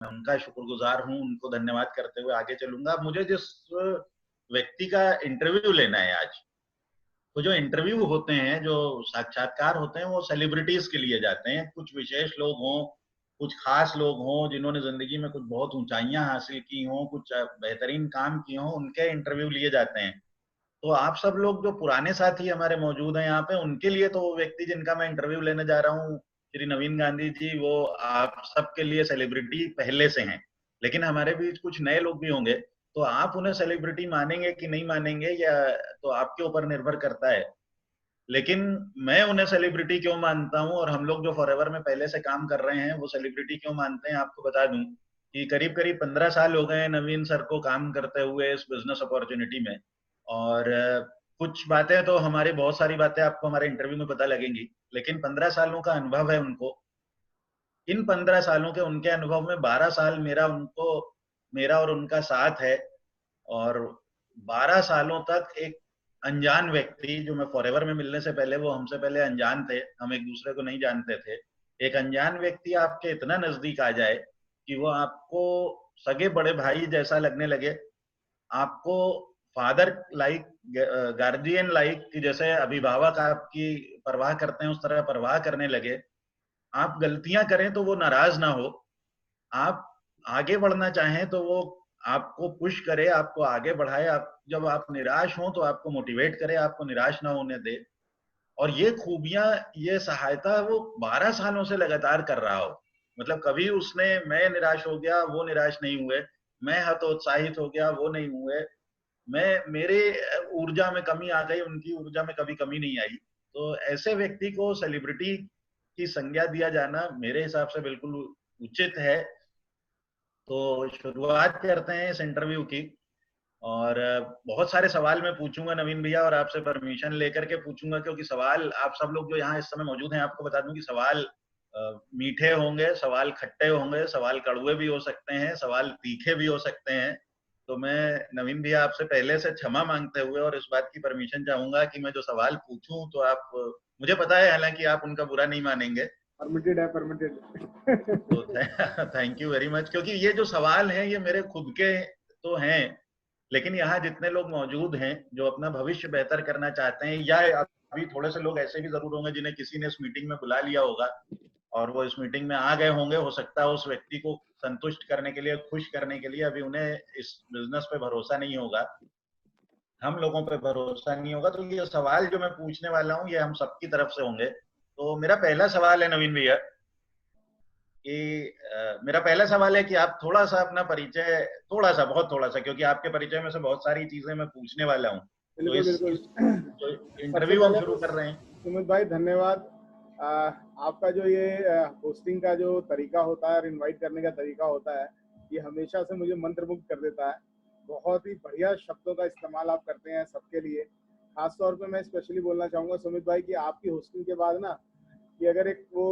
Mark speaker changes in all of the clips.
Speaker 1: मैं उनका शुक्रगुजार हूँ, उनको धन्यवाद करते हुए आगे चलूंगा। मुझे जिस व्यक्ति का इंटरव्यू लेना है आज, तो जो इंटरव्यू होते हैं, जो साक्षात्कार होते हैं, वो सेलिब्रिटीज के लिए जाते हैं। कुछ विशेष लोग हों, कुछ खास लोग हों, जिन्होंने जिंदगी में कुछ बहुत ऊंचाइयां हासिल की हों, कुछ बेहतरीन काम किए हों, उनके इंटरव्यू लिए जाते हैं। तो आप सब लोग जो पुराने साथी हमारे मौजूद हैं यहाँ पे, उनके लिए तो वो व्यक्ति जिनका मैं इंटरव्यू लेने जा रहा हूँ, श्री नवीन गांधी जी, वो आप सबके लिए सेलिब्रिटी पहले से हैं। लेकिन हमारे बीच कुछ नए लोग भी होंगे, तो आप उन्हें सेलिब्रिटी मानेंगे कि नहीं मानेंगे, या तो आपके ऊपर निर्भर करता है। लेकिन मैं उन्हें सेलिब्रिटी क्यों मानता हूँ, और हम लोग जो फॉरएवर में पहले से काम कर रहे हैं वो सेलिब्रिटी क्यों मानते हैं, आपको बता दूं कि करीब करीब 15 साल हो गए नवीन सर को काम करते हुए इस बिजनेस अपॉर्चुनिटी में। और कुछ बातें तो हमारी, बहुत सारी बातें आपको हमारे इंटरव्यू में पता लगेंगी, लेकिन 15 सालों का अनुभव है उनको। इन 15 सालों के उनके अनुभव में 12 साल मेरा और उनका साथ है। और 12 सालों तक एक अनजान व्यक्ति, जो मैं फॉरएवर में मिलने से पहले, वो हमसे पहले अनजान थे, हम एक दूसरे को नहीं जानते थे। एक अनजान व्यक्ति आपके इतना नजदीक आ जाए कि वो आपको सगे बड़े भाई जैसा लगने लगे, आपको फादर लाइक, गार्जियन लाइक, कि जैसे अभिभावक आपकी परवाह करते हैं उस तरह परवाह करने लगे। आप गलतियां करें तो वो नाराज ना हो, आप आगे बढ़ना चाहें तो वो आपको पुश करे, आपको आगे बढ़ाए, आप जब आप निराश हो तो आपको मोटिवेट करे, आपको निराश ना होने दे। और ये खूबियां, ये सहायता वो 12 सालों से लगातार कर रहा हो। मतलब कभी उसने, मैं निराश हो गया वो निराश नहीं हुए, मैं हतोत्साहित हो गया वो नहीं हुए, मैं, मेरे ऊर्जा में कमी आ गई, उनकी ऊर्जा में कभी कमी नहीं आई। तो ऐसे व्यक्ति को सेलिब्रिटी की संज्ञा दिया जाना मेरे हिसाब से बिल्कुल उचित है। तो शुरुआत करते हैं इस इंटरव्यू की। और बहुत सारे सवाल मैं पूछूंगा नवीन भैया, और आपसे परमिशन लेकर के पूछूंगा, क्योंकि सवाल, आप सब लोग जो यहाँ इस समय मौजूद हैं, आपको बता दूं कि सवाल मीठे होंगे, सवाल खट्टे होंगे, सवाल कड़वे भी हो सकते हैं, सवाल तीखे भी हो सकते हैं। तो मैं नवीन भैया आपसे पहले से क्षमा मांगते हुए और इस बात की परमिशन चाहूंगा कि मैं जो सवाल पूछूं, तो आप, मुझे पता है हालांकि आप उनका बुरा नहीं मानेंगे।
Speaker 2: परमिटेड है, परमिटेड।
Speaker 1: तो थैंक यू वेरी मच, क्योंकि ये जो सवाल हैं ये मेरे खुद के तो हैं, लेकिन यहाँ जितने लोग मौजूद हैं जो अपना भविष्य बेहतर करना चाहते हैं, या अभी थोड़े से लोग ऐसे भी जरूर होंगे जिन्हें किसी ने इस मीटिंग में बुला लिया होगा और वो इस मीटिंग में आ गए होंगे, हो सकता है उस व्यक्ति को संतुष्ट करने के लिए, खुश करने के लिए अभी उन्हें इस बिजनेस पे भरोसा नहीं होगा, हम लोगों पे भरोसा नहीं होगा। तो ये सवाल जो मैं पूछने वाला हूँ ये हम सबकी तरफ से होंगे। तो मेरा पहला सवाल है नवीन भैया, कि मेरा पहला सवाल है कि आप थोड़ा सा अपना परिचय, थोड़ा सा, बहुत थोड़ा सा, क्योंकि आपके परिचय में से बहुत सारी चीजें मैं पूछने वाला हूँ। तो
Speaker 2: बिल्कुल बिल्कुल।
Speaker 1: इस जो
Speaker 2: सबसे
Speaker 1: इंटरव्यू हम
Speaker 2: पहले
Speaker 1: शुरू
Speaker 2: तो
Speaker 1: कर रहे हैं।
Speaker 2: सुमित भाई धन्यवाद। आ, आपका जो ये होस्टिंग का जो तरीका होता है और इनवाइट करने का तरीका होता है, ये हमेशा से मुझे मंत्रमुग्ध कर देता है। बहुत ही बढ़िया शब्दों का इस्तेमाल आप करते हैं सबके लिए। खास तौर पे मैं स्पेशली बोलना चाहूँगा सुमित भाई कि आपकी होस्टिंग के बाद ना, कि अगर एक वो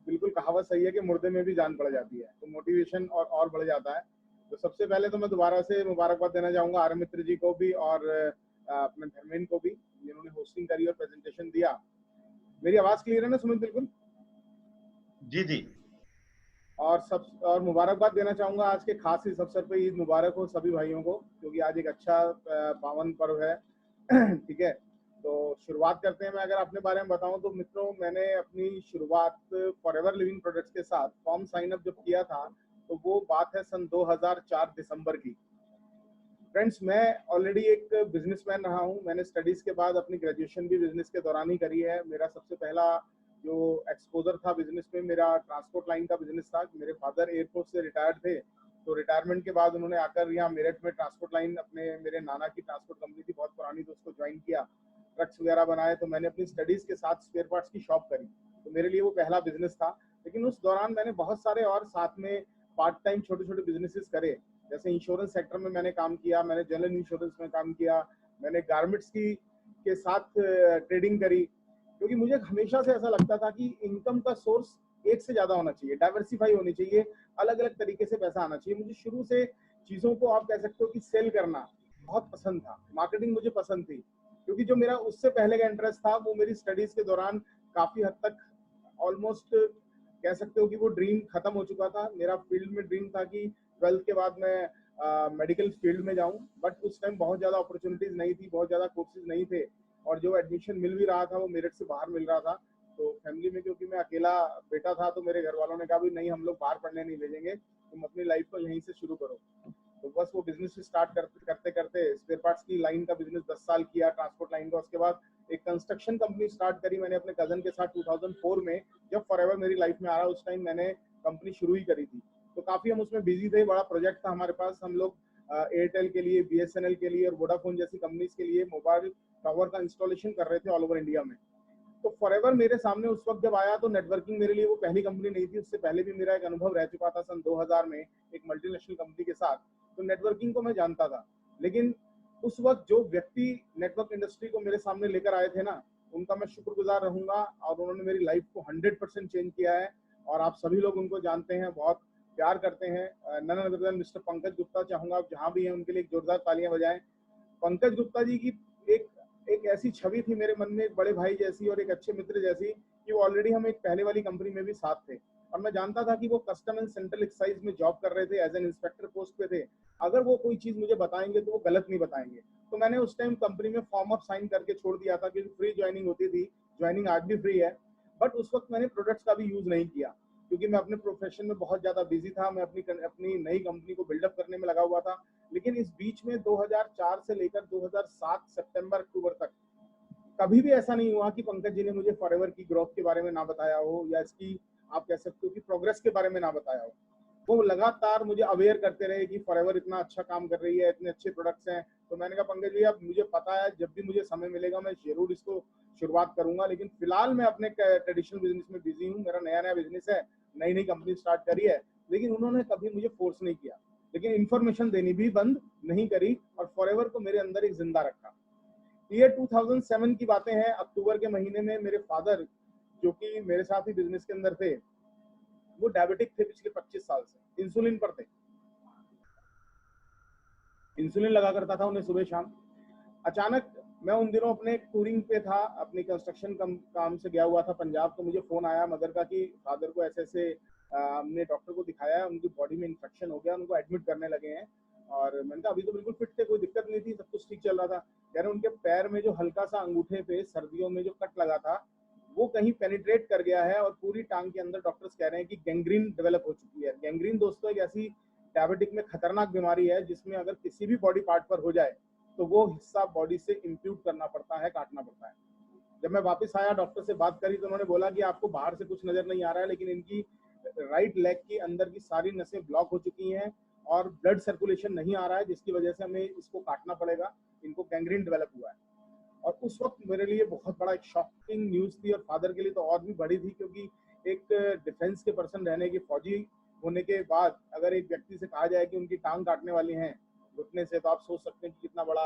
Speaker 2: बिल्कुल कहावत सही है कि मुर्दे में भी जान पड़ जाती है, तो मोटिवेशन और बढ़ जाता है। तो सबसे पहले तो मैं दोबारा से मुबारकबाद देना चाहूँगा आर मित्र जी को भी और अपने धर्मेंद्र को भी, जिन्होंने होस्टिंग करी और प्रेजेंटेशन दिया। मेरी आवाज क्लियर है ना सुमित? बिल्कुल।
Speaker 1: जी जी।
Speaker 2: और मुबारकबाद देना चाहूंगा आज के खास इस अवसर पे। ईद मुबारक हो सभी भाइयों को, क्योंकि आज एक अच्छा पावन पर्व है। ठीक है, तो शुरुआत करते हैं। मैं अगर अपने बारे में बताऊं तो मित्रों, मैंने अपनी शुरुआत फॉरएवर लिविंग प्रोडक्ट्स के साथ फॉर्म साइन अप जब किया था, तो वो बात है सन 2004 दिसंबर की। फ्रेंड्स, मैं ऑलरेडी एक बिजनेसमैन रहा हूँ। मैंने स्टडीज के बाद अपनी ग्रेजुएशन भी बिजनेस के दौरान ही करी है। मेरा सबसे पहला जो एक्सपोजर था बिजनेस में, मेरा ट्रांसपोर्ट लाइन का बिजनेस था। मेरे फादर एयरफोर्स से रिटायर्ड थे, तो रिटायरमेंट के बाद उन्होंने आकर यहाँ मेरठ में ट्रांसपोर्ट लाइन, अपने मेरे नाना की ट्रांसपोर्ट कंपनी थी बहुत पुरानी, तो उसको ज्वाइन किया, ट्रक्स वगैरह बनाए। तो मैंने अपनी स्टडीज के साथ स्पेयर पार्ट्स की शॉप करी, तो मेरे लिए वो पहला बिजनेस था। लेकिन उस दौरान मैंने बहुत सारे और साथ में पार्ट टाइम छोटे छोटे बिजनेसेस करे। जैसे इंश्योरेंस सेक्टर में मैंने काम किया, मैंने जनरल इंश्योरेंस में काम किया, मैंने गारमेंट्स की के साथ ट्रेडिंग करी। क्योंकि मुझे हमेशा से ऐसा लगता था कि इनकम का सोर्स एक से ज्यादा होना चाहिए, डाइवर्सिफाई होनी चाहिए, अलग अलग तरीके से पैसा आना चाहिए। मुझे शुरू से चीजों को आप कह सकते हो कि सेल करना बहुत पसंद था, मार्केटिंग मुझे पसंद थी। क्योंकि जो मेरा उससे पहले का इंटरेस्ट था वो मेरी स्टडीज के दौरान काफी हद तक ऑलमोस्ट कह सकते हो कि वो ड्रीम खत्म हो चुका था। मेरा फील्ड में ड्रीम था कि 12th के बाद मैं मेडिकल फील्ड में जाऊं, बट उस टाइम बहुत ज़्यादा अपॉर्चुनिटीज़ नहीं थी, बहुत ज़्यादा कोर्सेज नहीं थे, और जो एडमिशन मिल भी रहा था वो मेरिट से बाहर मिल रहा था। तो फैमिली में, क्योंकि मैं अकेला बेटा था, तो मेरे घर वालों ने कहा भी नहीं, हम लोग बाहर पढ़ने नहीं भेजेंगे, तुम अपनी लाइफ को यहीं से शुरू करो। तो बस वो बिजनेस स्टार्ट करते करते स्पेयर पार्ट्स की लाइन का बिजनेस 10 साल किया, ट्रांसपोर्ट लाइन का। उसके बाद एक कंस्ट्रक्शन कंपनी स्टार्ट करी मैंने अपने कजन के साथ 2004 में, जब फॉरएवर मेरी लाइफ में आ रहा, उस टाइम मैंने कंपनी शुरू ही करी थी। तो काफी हम उसमें बिजी थे, बड़ा प्रोजेक्ट था हमारे पास। हम लोग एयरटेल के लिए, बीएसएनएल के लिए और वोडाफोन जैसी कंपनीज के लिए मोबाइल टावर का इंस्टॉलेशन कर रहे थे ऑल ओवर इंडिया में। तो फॉरएवर मेरे सामने उस वक्त जब आया, तो नेटवर्किंग मेरे लिए वो पहली कंपनी नहीं थी, उससे पहले भी मेरा एक अनुभव रह चुका था सन 2000 में एक मल्टीनेशनल कंपनी के साथ। तो नेटवर्किंग को मैं जानता था, लेकिन उस वक्त जो व्यक्ति नेटवर्क इंडस्ट्री को मेरे सामने लेकर आए थे ना, उनका मैं शुक्रगुजार रहूंगा, और उन्होंने मेरी लाइफ को 100% चेंज किया है। और आप सभी लोग उनको जानते हैं, बहुत प्यार करते हैं, none other than mister Pankaj Gupta. चाहूंगा आप जहां भी हैं उनके लिए एक जोरदार तालियां बजाएं। पंकज गुप्ता जी की एक एक ऐसी छवि थी मेरे मन में, एक बड़े भाई जैसी और एक अच्छे मित्र जैसी, कि वो ऑलरेडी हम एक पहले वाली कंपनी में भी साथ थे, और मैं जानता था कि वो कस्टम एंड सेंट्रल एक्साइज में जॉब कर रहे थे, एज एन इंस्पेक्टर पोस्ट पे थे। अगर वो कोई चीज मुझे बताएंगे तो वो गलत नहीं बताएंगे। तो मैंने उस टाइम कंपनी में फॉर्म अप साइन करके छोड़ दिया था, क्योंकि फ्री ज्वाइनिंग होती थी, ज्वाइनिंग आज भी फ्री है। बट उस वक्त मैंने प्रोडक्ट्स का भी यूज नहीं किया, क्योंकि मैं अपने प्रोफेशन में बहुत ज्यादा बिजी था, मैं अपनी नई कंपनी को बिल्डअप करने में लगा हुआ था। लेकिन इस बीच में 2004 से लेकर 2007 सितंबर अक्टूबर तक कभी भी ऐसा नहीं हुआ कि पंकज जी ने मुझे फॉरएवर की ग्रोथ के बारे में ना बताया हो, या इसकी आप कह सकते हो कि प्रोग्रेस के बारे में ना बताया हो। वो लगातार मुझे अवेयर करते रहे कि फॉरएवर इतना अच्छा काम कर रही है, इतने अच्छे प्रोडक्ट्स हैं। तो मैंने कहा पंकज जी, अब मुझे पता है, जब भी मुझे समय मिलेगा मैं जरूर इसको शुरुआत करूंगा, लेकिन फिलहाल मैं अपने ट्रेडिशनल बिजनेस में बिजी हूँ, मेरा नया नया बिजनेस है, नई नई कंपनी स्टार्ट करी है। लेकिन उन्होंने कभी मुझे फोर्स नहीं किया, लेकिन इन्फॉर्मेशन देनी भी बंद नहीं करी, और फॉरएवर को मेरे अंदर एक जिंदा रखा। ये 2007 की बातें हैं। अक्टूबर के महीने में मेरे फादर, जो कि मेरे साथ ही बिजनेस के अंदर थे, वो डायबिटिक थे, पिछले 25 साल से इंसुलिन पर थे, इंसुलिन लगा करता था उन्हें सुबह शाम। अचानक मैं उन दिनों अपने टूरिंग पे था, अपनी कंस्ट्रक्शन काम से गया हुआ था पंजाब। तो मुझे फोन आया मदर का कि फादर को ऐसे ऐसे हमने डॉक्टर को दिखाया है, उनकी बॉडी में इन्फेक्शन हो गया, उनको एडमिट करने लगे हैं। और मैंने कहा अभी तो बिल्कुल फिट थे, कोई दिक्कत नहीं थी, सब कुछ ठीक चल रहा था। कह रहे उनके पैर में जो हल्का सा अंगूठे पे सर्दियों में जो कट लगा था, वो कहीं पेनिट्रेट कर गया है, और पूरी टांग के अंदर डॉक्टर्स कह रहे हैं कि गैंग्रीन डेवलप हो चुकी है। गैंग्रीन दोस्तों एक ऐसी डायबिटिक में खतरनाक बीमारी है, जिसमें अगर किसी भी बॉडी पार्ट पर हो जाए तो वो हिस्सा बॉडी से इम्प्यूट करना पड़ता है, काटना पड़ता है। जब मैं वापस आया, डॉक्टर से बात करी, तो उन्होंने बोला कि आपको बाहर से कुछ नजर नहीं आ रहा है, लेकिन इनकी राइट लेग की अंदर की सारी नसें ब्लॉक हो चुकी हैं, और ब्लड सर्कुलेशन नहीं आ रहा है, जिसकी वजह से हमें इसको काटना पड़ेगा, इनको गैंग्रीन डेवलप हुआ है। और उस वक्त मेरे लिए बहुत बड़ा एक शॉकिंग न्यूज थी, और फादर के लिए तो और भी बड़ी थी, क्योंकि एक डिफेंस के पर्सन रहने की, फौजी होने के बाद अगर एक व्यक्ति से कहा जाए कि उनकी टांग काटने वाली हैं घुटने से, तो आप सोच सकते हैं कि कितना बड़ा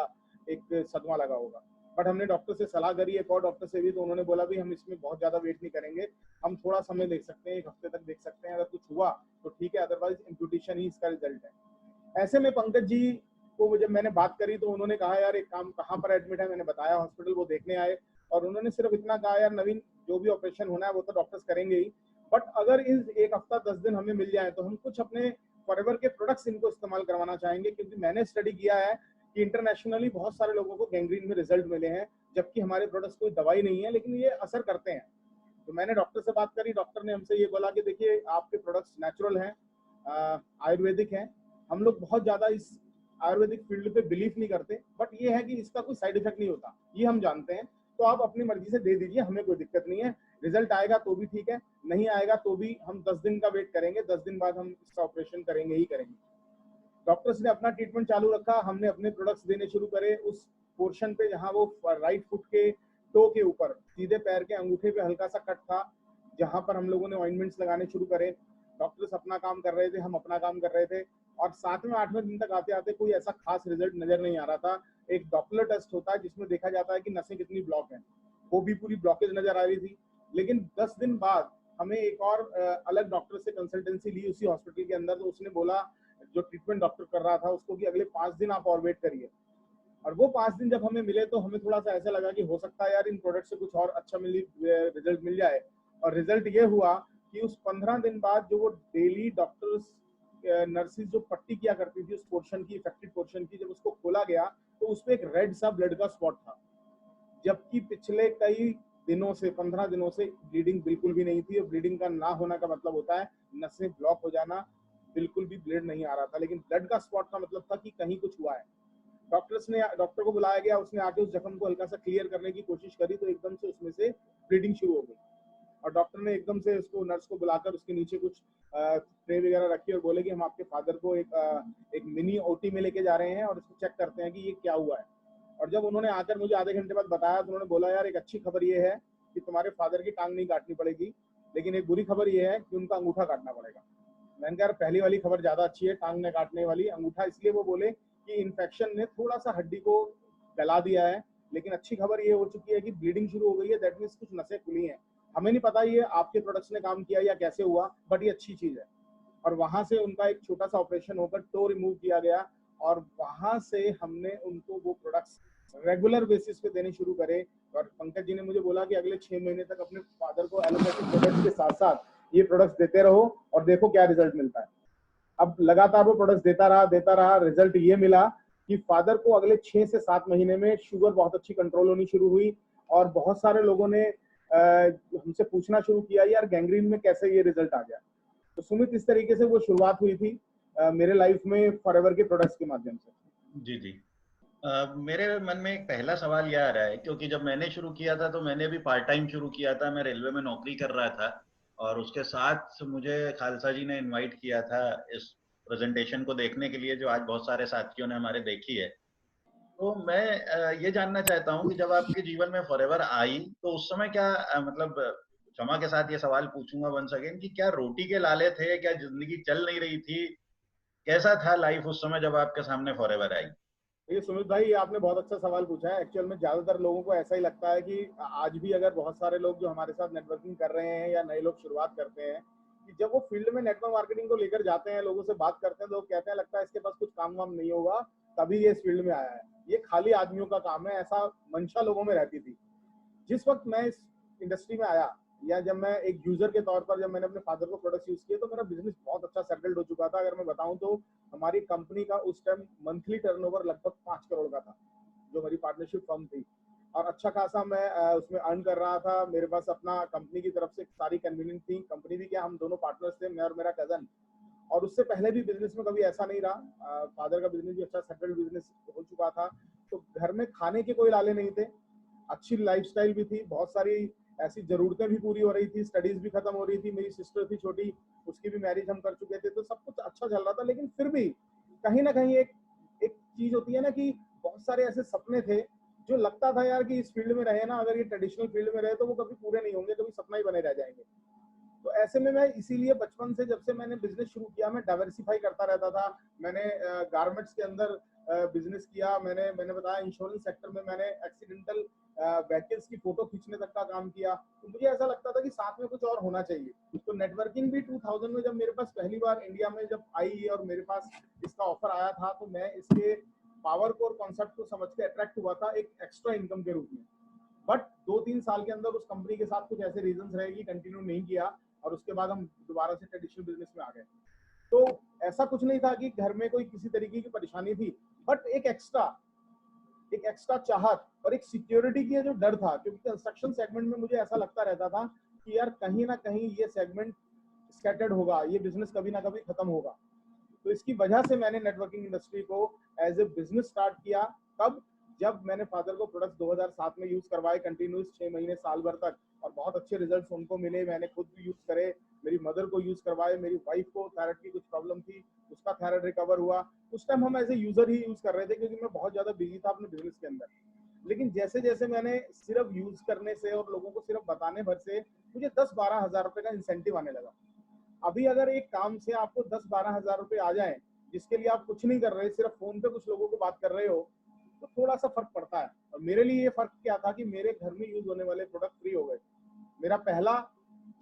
Speaker 2: एक सदमा लगा होगा। बट हमने डॉक्टर से सलाह करी, एक और डॉक्टर से भी, तो उन्होंने बोला भी हम इसमें बहुत ज्यादा वेट नहीं करेंगे, हम थोड़ा समय देख सकते हैं, 1 हफ्ते तक देख सकते हैं, अगर कुछ हुआ तो ठीक है, अदरवाइज इम्प्यूटेशन ही इसका रिजल्ट है। ऐसे में पंकज जी को जब मैंने बात करी, तो उन्होंने कहा यार एक काम, कहाँ पर एडमिट है, मैंने बताया हॉस्पिटल, वो देखने आए, और उन्होंने सिर्फ इतना कहा यार नवीन, जो भी ऑपरेशन होना है वो तो डॉक्टर्स करेंगे ही, बट अगर इस 1 हफ्ता 10 दिन हमें मिल जाए तो हम कुछ अपने फॉरएवर के प्रोडक्ट्स इनको इस्तेमाल करवाना चाहेंगे, क्योंकि मैंने स्टडी किया है कि इंटरनेशनली बहुत सारे लोगों को गैंग्रीन में रिजल्ट मिले हैं, जबकि हमारे प्रोडक्ट्स कोई दवाई नहीं है, लेकिन ये असर करते हैं। तो मैंने डॉक्टर से बात करी, डॉक्टर ने हमसे ये बोला कि देखिए आपके प्रोडक्ट्स नेचुरल हैं, आयुर्वेदिक हैं, हम लोग बहुत ज्यादा इस आयुर्वेदिक फील्ड पे बिलीव नहीं करते, बट ये है कि इसका कोई साइड इफेक्ट नहीं होता, ये हम जानते हैं, तो आप अपनी मर्जी से दे दीजिए, हमें कोई दिक्कत नहीं है, रिजल्ट आएगा तो भी ठीक है, नहीं आएगा तो भी हम 10 दिन का वेट करेंगे, 10 दिन बाद हम इसका ऑपरेशन करेंगे ही करेंगे। डॉक्टर्स ने अपना ट्रीटमेंट चालू रखा, हमने अपने प्रोडक्ट्स देने शुरू करे उस पोर्शन पे जहां वो राइट फुट के टो के ऊपर सीधे पैर के अंगूठे पे हल्का सा कट था, जहां पर हम लोगों ने ऑइंटमेंट्स लगाने शुरू करे। डॉक्टर्स अपना काम कर रहे थे, हम अपना काम कर रहे थे, और 7वें 8वें दिन तक आते आते कोई ऐसा खास रिजल्ट नजर नहीं आ रहा था। एक डॉपलर टेस्ट होता है जिसमें देखा जाता है कि नसें कितनी ब्लॉक हैं, वो भी पूरी ब्लॉकेज नजर आ रही थी। लेकिन 10 दिन बाद हमें एक और अलग डॉक्टर से कंसल्टेंसी ली उसी हॉस्पिटल के अंदर, तो उसने बोला, जो ट्रीटमेंट डॉक्टर कर रहा था उसको, कि अगले 5 दिन आप और वेट करिए। और वो 5 दिन जब हमें मिले, तो हमें थोड़ा सा ऐसा लगा कि हो सकता है यार इन प्रोडक्ट से कुछ और अच्छा रिजल्ट मिल जाए। और रिजल्ट ये हुआ कि उस 15 दिन बाद जो वो डेली डॉक्टर्स नर्सिस जो पट्टी किया करती थी उस पोर्शन की, इफेक्टेड पोर्शन की, जब उसको खोला गया तो उस पर एक रेड सा ब्लड का स्पॉट था, जबकि पिछले कई दिनों से 15 दिनों से ब्लीडिंग बिल्कुल भी नहीं थी। और ब्लीडिंग का ना होना का मतलब होता है नसें ब्लॉक हो जाना, बिल्कुल भी ब्लड नहीं आ रहा था, लेकिन ब्लड का स्पॉट का मतलब था कि कहीं कुछ हुआ है। डॉक्टर को बुलाया गया, उसने आके उस जख्म को हल्का सा क्लियर करने की कोशिश करी तो एकदम से उसमें से ब्लीडिंग शुरू हो गई। और डॉक्टर ने एकदम से उसको, नर्स को बुलाकर उसके नीचे कुछ ट्रे वगैरह रखी और बोले कि हम आपके फादर को एक मिनी ओटी में लेके जा रहे हैं और इसको चेक करते हैं कि ये क्या हुआ है। और जब उन्होंने आकर मुझे आधे घंटे बाद बताया तो उन्होंने बोला, यार एक अच्छी खबर ये है कि तुम्हारे फादर की टांग नहीं काटनी पड़ेगी, लेकिन एक बुरी खबर ये है कि उनका अंगूठा काटना पड़ेगा। मैंने कहा पहली वाली खबर ज्यादा अच्छी है, टांग न काटने वाली। अंगूठा इसलिए वो बोले कि इन्फेक्शन ने थोड़ा सा हड्डी को गला दिया है, लेकिन अच्छी खबर ये हो चुकी है कि ब्लीडिंग शुरू हो गई है, दैट मीन्स कुछ नसें खुली हैं। हमें नहीं पता ये आपके प्रोडक्ट्स ने काम किया या कैसे हुआ, बट ये अच्छी चीज है। और वहां से उनका एक छोटा सा ऑपरेशन होकर टो रिमूव किया गया और वहां से हमने उनको वो प्रोडक्ट्स रेगुलर बेसिस पे देने शुरू करे। और पंकज जी ने मुझे बोला कि अगले 6 महीने तक अपने फादर को एलोपैथिक प्रोडक्ट्स के साथ साथ ये प्रोडक्ट्स देते रहो और देखो क्या रिजल्ट मिलता है। अब लगातार वो प्रोडक्ट्स देता रहा। रिजल्ट ये मिला कि फादर को अगले 6 से 7 महीने में शुगर बहुत अच्छी कंट्रोल होनी शुरू हुई। और बहुत सारे लोगों ने हमसे पूछना शुरू किया, यार गैंग्रीन में कैसे ये रिजल्ट आ गया। तो सुमित, इस तरीके से वो शुरुआत हुई थी मेरे लाइफ में फॉरएवर के प्रोडक्ट्स के माध्यम से।
Speaker 1: जी जी। मेरे मन में एक पहला सवाल यह आ रहा है, क्योंकि जब मैंने शुरू किया था तो मैंने भी पार्ट टाइम शुरू किया था, मैं रेलवे में नौकरी कर रहा था और उसके साथ मुझे खालसा जी ने इनवाइट किया था इस प्रेजेंटेशन को देखने के लिए, जो आज बहुत सारे साथियों ने हमारे देखी है। तो मैं ये जानना चाहता हूँ कि जब आपके जीवन में फॉरएवर आई तो उस समय क्या मतलब क्षमा के साथ ये सवाल पूछूंगा वंस अगेन कि क्या रोटी के लाले थे, क्या जिंदगी चल नहीं रही थी, कैसा था लाइफ उस समय जब आपके सामने फॉरएवर आई?
Speaker 2: ये सुमित भाई, ये आपने बहुत अच्छा सवाल पूछा है। एक्चुअल में ज्यादातर लोगों को ऐसा ही लगता है कि आज भी अगर बहुत सारे लोग जो हमारे साथ नेटवर्किंग कर रहे हैं या नए लोग शुरुआत करते हैं, कि जब वो फील्ड में नेटवर्क मार्केटिंग को लेकर जाते हैं, लोगों से बात करते हैं, लोग कहते हैं लगता है इसके पास कुछ काम वाम नहीं होगा, तभी ये इस फील्ड में आया है, ये खाली आदमियों का काम है, ऐसा मंशा लोगों में रहती थी। जिस वक्त मैं इस इंडस्ट्री में आया, या जब मैं एक यूजर के तौर पर जब मैंने अपने फादर को प्रोडक्ट्स यूज किए, तो मेरा बिजनेस बहुत अच्छा सेटल्ड हो चुका था। अगर मैं बताऊं तो हमारी कंपनी का उस टाइम मंथली टर्नओवर लगभग 5 करोड़ का था, जो हमारी पार्टनरशिप फर्म थी। और अच्छा खासा मैं उसमें अर्न कर रहा था। मेरे पास अपना कंपनी की तरफ से सारी कन्वीनियंस थी। कंपनी भी क्या, हम दोनों पार्टनर्स थे, मैं और मेरा कजन। और उससे पहले भी बिजनेस में कभी ऐसा नहीं रहा। फादर का बिजनेस भी अच्छा सेटल्ड बिजनेस हो चुका था, तो घर में खाने के कोई लाले नहीं थे। अच्छी लाइफस्टाइल भी थी, बहुत सारी ऐसी जरूरतें भी पूरी हो रही थी, स्टडीज भी खत्म हो रही थी। मेरी सिस्टर थी छोटी, उसकी भी मैरिज हम कर चुके थे, तो सब कुछ अच्छा चल रहा था। लेकिन फिर भी कहीं ना कहीं एक एक चीज होती है ना, कि बहुत सारे ऐसे सपने थे जो लगता था यार कि इस फील्ड में रहे ना, अगर ये ट्रेडिशनल फील्ड में रहे तो वो कभी पूरे नहीं होंगे, कभी सपना ही बने रह जाएंगे। तो ऐसे में मैं इसीलिए बचपन से, जब से मैंने बिजनेस शुरू किया, मैं डाइवर्सिफाई करता रहता था। मैंने गारमेंट्स के अंदर बिजनेस किया, मैंने बताया इंश्योरेंस सेक्टर में मैंने एक्सीडेंटल व्हीकल्स की फोटो खींचने तक का काम किया। तो मुझे ऐसा लगता था कि साथ में कुछ और होना चाहिए। तो नेटवर्किंग भी 2000 में जब मेरे पास पहली बार इंडिया में जब आई और मेरे पास इसका ऑफर आया था, तो मैं इसके पावर को और कॉन्सेप्ट को समझ के अट्रैक्ट हुआ था एक एक्स्ट्रा इनकम के रूप में। बट 2-3 साल के अंदर उस कंपनी के साथ कुछ ऐसे रीजंस रहे कि कंटिन्यू नहीं किया, और उसके बाद हम दोबारा से ट्रेडिशनल बिजनेस में आ गए। तो ऐसा कुछ नहीं था कि घर में कोई किसी तरीके की परेशानी थी, बट एक एक्स्ट्रा चाहत और एक सिक्योरिटी की जो डर था, क्योंकि कंस्ट्रक्शन सेगमेंट में मुझे ऐसा लगता रहता था कि यार कहीं ना कहीं ये सेगमेंट स्कैटर्ड होगा, ये बिजनेस कभी ना कभी खत्म होगा। तो इसकी वजह से मैंने नेटवर्किंग इंडस्ट्री को एज ए बिजनेस स्टार्ट किया। तब जब मैंने फादर को प्रोडक्ट्स 2007 में यूज करवाए कंटिन्यूस 6 महीने साल भर तक, और बहुत अच्छे रिजल्ट्स उनको मिले, मैंने खुद भी यूज करे, मेरी मदर को यूज करवाए, मेरी वाइफ को थायराइड की कुछ प्रॉब्लम थी, उसका थायराइड रिकवर हुआ। उस टाइम हम एज ए यूजर ही यूज कर रहे थे, क्योंकि मैं बहुत ज्यादा बिजी था अपने बिजनेस के अंदर। लेकिन जैसे जैसे मैंने सिर्फ यूज करने से और लोगों को सिर्फ बताने भर से मुझे 10-12 हजार रुपए का इंसेंटिव आने लगा। अभी अगर एक काम से आपको 10-12 हजार रुपए आ जाए, जिसके लिए आप कुछ नहीं कर रहे, सिर्फ फोन पे कुछ लोगों को बात कर रहे हो, तो थोड़ा सा फर्क पड़ता है। और मेरे लिए ये फर्क क्या था कि मेरे घर में यूज होने वाले प्रोडक्ट फ्री हो गए। मेरा पहला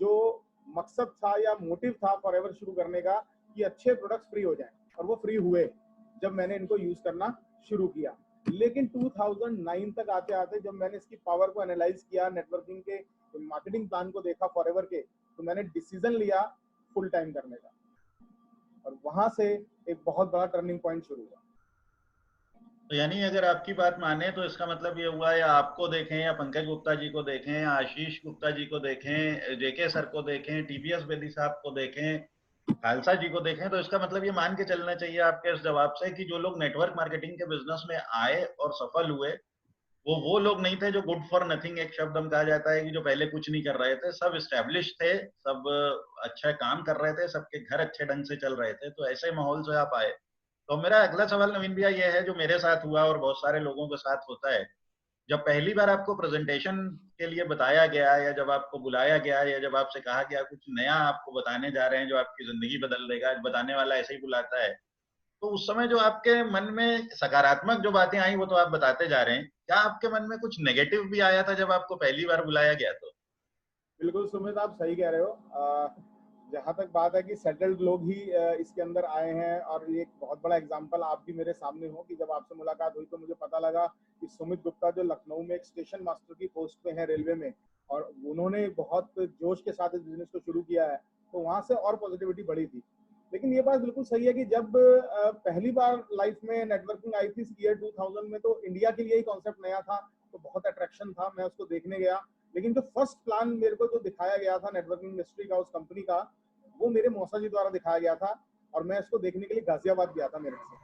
Speaker 2: जो मकसद था या मोटिव था फॉरएवर शुरू करने का, कि अच्छे प्रोडक्ट्स फ्री हो जाएं, और वो फ्री हुए जब मैंने इनको यूज करना शुरू किया। लेकिन 2009 तक आते आते जब मैंने इसकी पावर को एनालाइज किया, नेटवर्किंग के मार्केटिंग प्लान को देखा फॉरएवर के, तो मैंने डिसीजन लिया फुल टाइम करने का, और वहां से एक बहुत बड़ा टर्निंग पॉइंट शुरू हुआ।
Speaker 1: तो यानी अगर आपकी बात माने तो इसका मतलब ये हुआ, या आपको देखें, या पंकज गुप्ता जी को देखें, या आशीष गुप्ता जी को देखें, जेके सर को देखें, टीबीएस बेदी साहब को देखें, खालसा जी को देखें, तो इसका मतलब ये मान के चलना चाहिए आपके इस जवाब से कि जो लोग नेटवर्क मार्केटिंग के बिजनेस में आए और सफल हुए, वो लोग नहीं थे जो गुड फॉर नथिंग, एक शब्द हम कहा जाता है कि जो पहले कुछ नहीं कर रहे थे, सब स्टैब्लिश थे, सब अच्छा काम कर रहे थे, सबके घर अच्छे ढंग से चल रहे थे, तो ऐसे माहौल से आप आए। तो मेरा अगला सवाल नवीन भैया ये है, जो मेरे साथ हुआ और बहुत सारे लोगों के साथ होता है, जब पहली बार आपको प्रेजेंटेशन के लिए बताया गया, या जब आपको बुलाया गया, या जब आपसे कहा गया कुछ नया आपको बताने जा रहे हैं जो आपकी जिंदगी बदल देगा, बताने वाला ऐसे ही बुलाता है, तो उस समय जो आपके मन में सकारात्मक जो बातें आई वो तो आप बताते जा रहे हैं, क्या आपके मन में कुछ नेगेटिव भी आया था जब आपको पहली बार बुलाया गया? तो
Speaker 2: बिल्कुल सुमित, आप सही कह रहे हो। जहाँ तक बात है कि सेटल्ड लोग ही इसके अंदर आए हैं, और ये एक बहुत बड़ा एग्जांपल आप भी मेरे सामने हो कि जब आपसे मुलाकात हुई तो मुझे पता लगा कि सुमित गुप्ता जो लखनऊ में एक स्टेशन मास्टर की पोस्ट पे है रेलवे में, और उन्होंने बहुत जोश के साथ इस बिजनेस को शुरू किया है, तो वहां से और पॉजिटिविटी बढ़ी थी। लेकिन ये बात बिल्कुल सही है कि जब पहली बार लाइफ में नेटवर्किंग आई थी ईयर 2000 में, तो इंडिया के लिए ही कॉन्सेप्ट नया था, तो बहुत अट्रैक्शन था, मैं उसको देखने गया। लेकिन जो फर्स्ट प्लान मेरे को जो दिखाया गया था नेटवर्किंग इंडस्ट्री का, उस कंपनी का, वो मेरे मौसा जी द्वारा दिखाया गया था, और मैं इसको देखने के लिए गाजियाबाद गया था मेरे से।